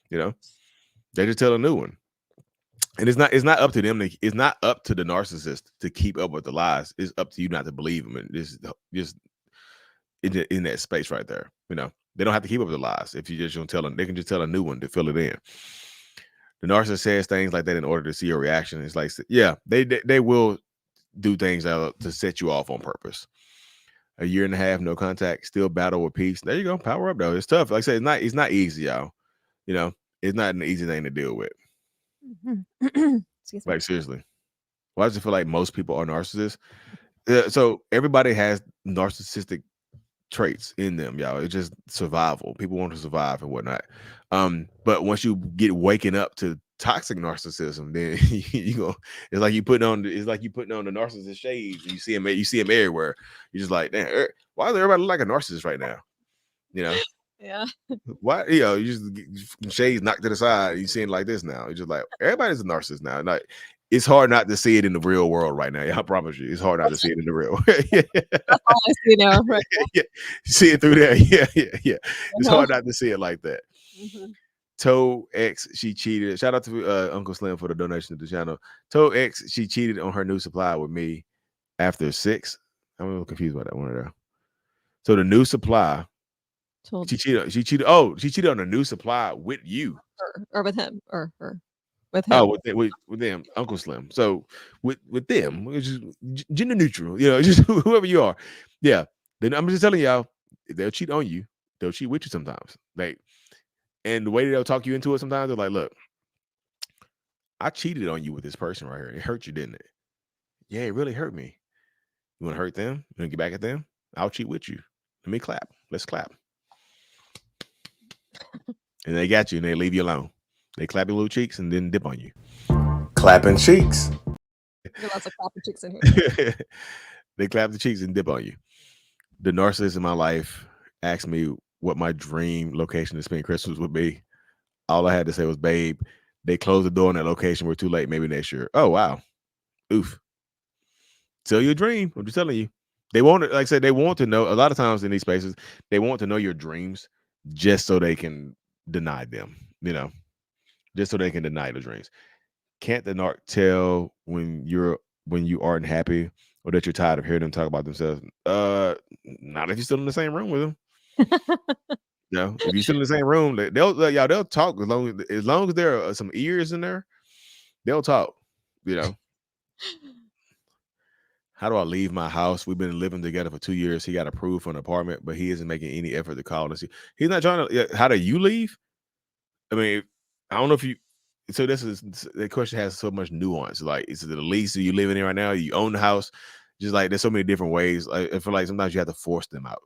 They just tell a new one. And it's not up to them. It's not up to the narcissist to keep up with the lies. It's up to you not to believe them. And this is just in that space right there. They don't have to keep up with the lies. If you just don't tell them, they can just tell a new one to fill it in. The narcissist says things like that in order to see your reaction. It's like, yeah, they will do things to set you off on purpose. A year and a half, no contact, still battle with peace. There you go. Power up, though. It's tough. Like I said, it's not easy, y'all. It's not an easy thing to deal with. Excuse me. Like, seriously. Why does it feel like most people are narcissists? So everybody has narcissistic traits in them, y'all. It's just survival. People want to survive and whatnot. But once you get waking up to toxic narcissism, then it's like you putting on the narcissist shades. You see him everywhere. You're just like, damn, why does everybody look like a narcissist right now? Yeah. Why? You just get shades knocked to the side. You see it like this now. You're just like, everybody's a narcissist now. Like, it's hard not to see it in the real world right now. I promise you, it's hard not to see it in the real. That's all I see now. Right now. Yeah, see it through there. Yeah. It's hard not to see it like that. Toe X, she cheated. Shout out to Uncle Slim for the donation to the channel. Toe X, she cheated on her new supply with me after 6. I'm a little confused about that one there. So the new supply, she cheated. Oh, she cheated on a new supply with you, or with him, or with him. Oh, with them, Uncle Slim. So with them, which is gender neutral, just whoever you are. Yeah. Then I'm just telling y'all, they'll cheat on you. They'll cheat with you sometimes. And the way they'll talk you into it sometimes, they're like, look, I cheated on you with this person right here. It hurt you, didn't it? Yeah, it really hurt me. You want to hurt them? You want to get back at them? I'll cheat with you. Let me clap. Let's clap. And they got you and they leave you alone. They clap your little cheeks and then dip on you. Clapping cheeks. There's lots of clapping cheeks in here. They clap the cheeks and dip on you. The narcissist in my life asked me what my dream location to spend Christmas would be. All I had to say was, babe, they closed the door on that location. We're too late. Maybe next year. Oh, wow. Oof. Tell your dream. I'm just telling you. They want to, like I said, they want to know. A lot of times in these spaces, they want to know your dreams just so they can deny them, just so they can deny the dreams. Can't the narc tell when you aren't happy or that you're tired of hearing them talk about themselves? Not if you're still in the same room with them. If you're still in the same room, they'll talk as long as there are some ears in there. They'll talk. How do I leave my house? We've been living together for 2 years. He got approved for an apartment, but he isn't making any effort to call us. He's not trying to. How do you leave? I mean, I don't know if you. So the question has so much nuance. Like, is it the lease? Are you living in right now? You own the house? Just like there's so many different ways. I feel like sometimes you have to force them out.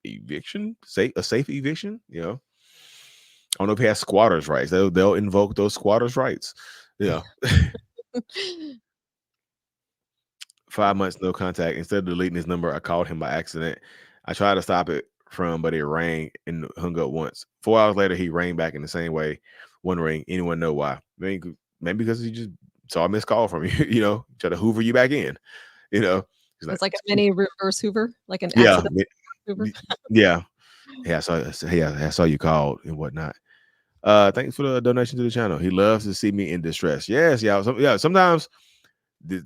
Eviction, a safe eviction. I don't know if he has squatters' rights. They'll invoke those squatters' rights. 5 months, no contact. Instead of deleting his number, I called him by accident. I tried to stop it but it rang and hung up once. 4 hours later, he rang back in the same way. One ring. Anyone know why? Maybe because he just saw a missed call from you. Try to Hoover you back in. It's like a mini reverse Hoover, like an accident Hoover. Yeah. I saw you called and whatnot. Thanks for the donation to the channel. He loves to see me in distress. Yes, y'all. Sometimes,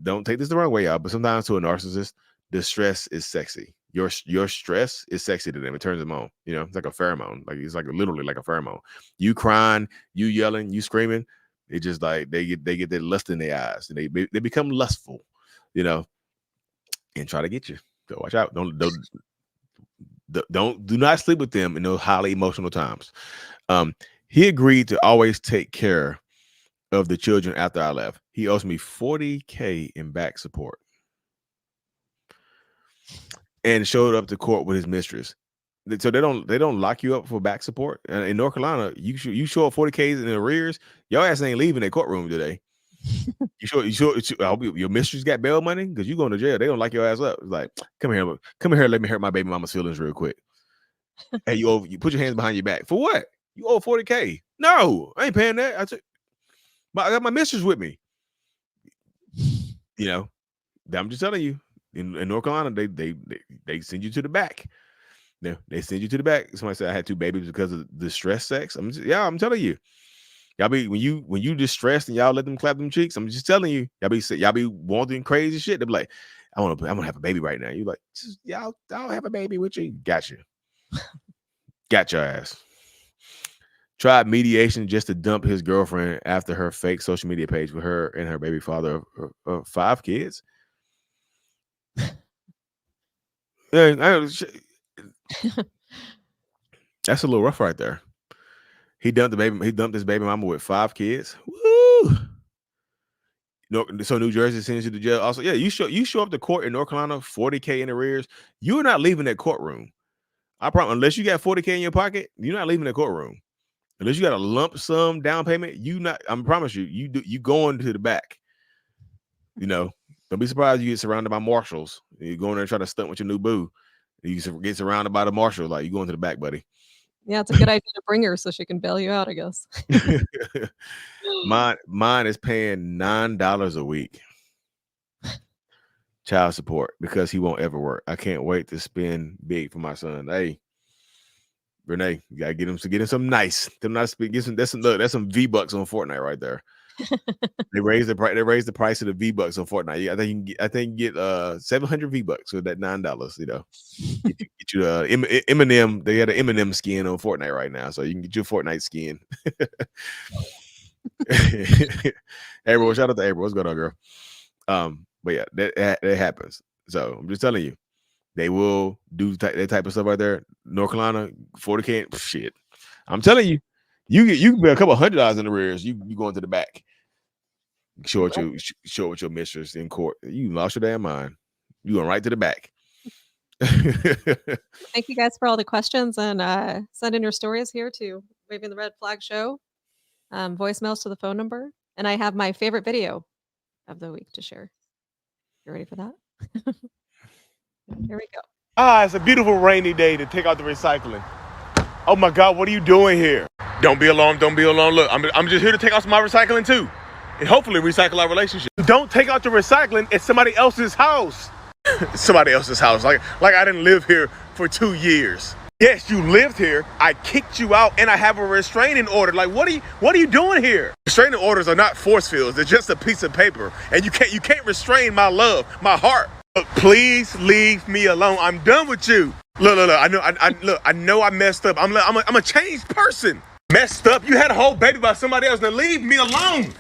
don't take this the wrong way, y'all, but sometimes to a narcissist, distress is sexy. Your stress is sexy to them. It turns them on. It's like a pheromone. Like, it's like literally like a pheromone. You crying, you yelling, you screaming. It just like they get that lust in their eyes, and they become lustful, and try to get you. So watch out. Do not sleep with them in those highly emotional times. He agreed to always take care of the children after I left. He owes me $40,000 in back support. And showed up to court with his mistress. So they don't lock you up for back support. In North Carolina, you show up $40,000 in arrears, your ass ain't leaving the courtroom today. I hope your mistress got bail money because you going to jail. They don't like your ass up. It's like, come here, let me hurt my baby mama's feelings real quick. Hey, you put your hands behind your back for what? You owe $40K. No, I ain't paying that. I got my mistress with me. You know, I'm just telling you. In North Carolina, they send you to the back. They send you to the back. Somebody said I had 2 babies because of distress sex. I'm telling you. Y'all be when you distressed and y'all let them clap them cheeks. I'm just telling you, y'all be wanting crazy shit. They're like, I'm gonna have a baby right now. You like, I'll have a baby with you. Got you. Got your ass. Tried mediation just to dump his girlfriend after her fake social media page with her and her baby father of 5 kids. That's a little rough right there. He dumped his baby mama with 5 kids. Woo! So New Jersey sends you to jail. Also, yeah, you show up to court in North Carolina, $40K in arrears. You're not leaving that courtroom. I promise, unless you got $40K in your pocket, you're not leaving the courtroom. Unless you got a lump sum down payment, I promise you going to the back. You know, don't be surprised you get surrounded by marshals. You go in there and try to stunt with your new boo. You get surrounded by the marshal, like you going to the back, buddy. Yeah, it's a good idea to bring her so she can bail you out, I guess. Mine is paying $9 a week. Child support because he won't ever work. I can't wait to spend big for my son. Hey, Renee, you gotta get him something nice. That's some V-Bucks on Fortnite right there. They raised the price of the V-Bucks on Fortnite. Yeah, I think you can get 700 V-Bucks with that $9. You know, get you Eminem. They had an Eminem skin on Fortnite right now, so you can get your Fortnite skin. April, shout out to April. What's going on, girl? But yeah, that happens. So I'm just telling you, they will do that type of stuff right there. North Carolina, $40K, shit. I'm telling you, you can be a couple $100 in the rears. You going to the back. Show it with your mistress in court. You lost your damn mind. You going right to the back. Thank you guys for all the questions and send in your stories here to Waving the Red Flag Show. Voicemails to the phone number. And I have my favorite video of the week to share. You ready for that? Here we go. It's a beautiful rainy day to take out the recycling. Oh my God, what are you doing here? Don't be alarmed. Look, I'm just here to take out my recycling too. And hopefully recycle our relationship. Don't take out your recycling. It's somebody else's house. Somebody else's house. Like I didn't live here for 2 years. Yes, you lived here. I kicked you out and I have a restraining order. Like, what are you doing here? Restraining orders are not force fields. They're just a piece of paper. And you can't restrain my love, my heart. Look, please leave me alone. I'm done with you. Look. I know I messed up. I'm a changed person. Messed up. You had a whole baby by somebody else. Now leave me alone.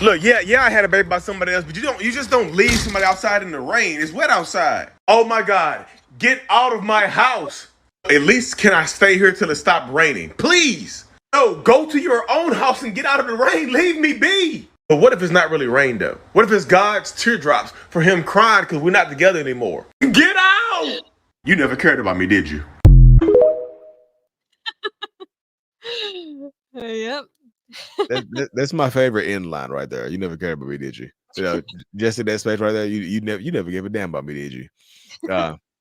Look, yeah, I had a baby by somebody else, but you just don't leave somebody outside in the rain. It's wet outside. Oh my God, get out of my house. At least can I stay here till it stops raining? Please. No, go to your own house and get out of the rain. Leave me be. But what if it's not really rain though? What if it's God's teardrops for him crying because we're not together anymore? Get out. You never cared about me, did you? Yep. That's my favorite end line right there. You never cared about me, did you? You know, just in that space right there, you never gave a damn about me, did you?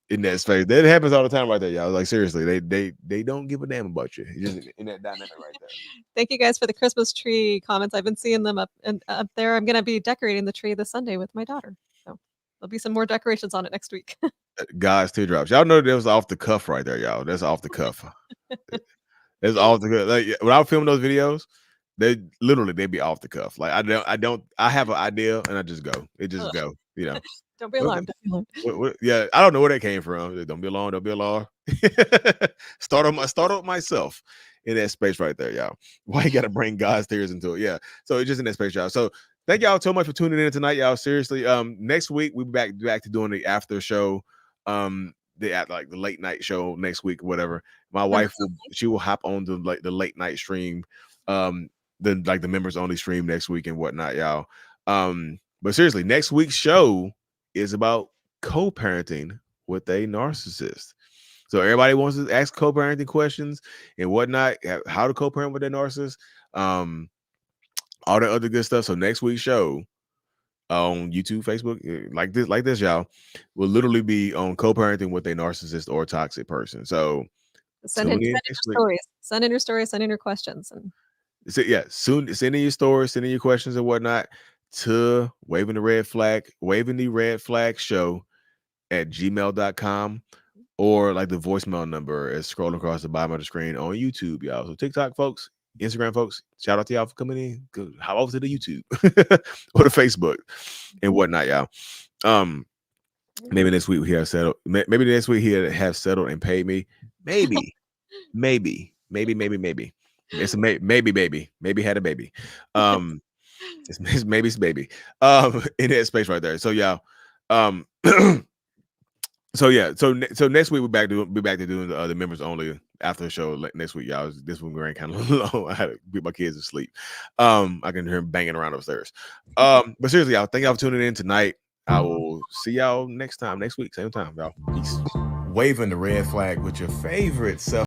In that space, that happens all the time right there, y'all. Like seriously, they don't give a damn about you. You're just in that dynamic right there. Thank you guys for the Christmas tree comments. I've been seeing them up there. I'm gonna be decorating the tree this Sunday with my daughter, so there'll be some more decorations on it next week. God's teardrops. Y'all know that was off the cuff right there, y'all. That's off the cuff. That's off the cuff. Like when I film those videos, they be off the cuff. Like I have an idea and I just go. It just go. You know. Don't be alarmed. Yeah, I don't know where that came from. Don't be alarmed. Don't be alarmed. Start up myself in that space right there, y'all. Why you got to bring God's tears into it? Yeah. So it's just in that space, y'all. So thank y'all so much for tuning in tonight, y'all. Seriously. Next week we'll be back to doing the after show. The late night show next week, whatever. My wife will hop on the late night stream, the members only stream next week and whatnot, y'all. But seriously, next week's show is about co-parenting with a narcissist. So everybody wants to ask co-parenting questions and whatnot, how to co-parent with a narcissist. all the other good stuff. So next week's show on YouTube, Facebook, like this, y'all, will literally be on co-parenting with a narcissist or toxic person. So Send in your stories. Send in your stories. Send in your questions. And soon send in your stories, send in your questions and whatnot to waving the red flag show at gmail.com, or like the voicemail number is scrolling across the bottom of the screen on YouTube, y'all. So TikTok folks, Instagram folks, shout out to y'all for coming in. Go hop over to the YouTube or the Facebook and whatnot, y'all. Maybe this week we have settled. Maybe next week he have settled and paid me. Maybe. It's a maybe baby. Maybe had a baby. It's maybe's baby. In that space right there. So y'all, so yeah, so next week we'll be back to doing the members only after the show next week, y'all. This one ran kind of long. I had to get my kids to sleep. I can hear them banging around upstairs. But seriously, y'all, thank y'all for tuning in tonight. I will see y'all next week, same time, y'all. Peace. Waving the red flag with your favorite self.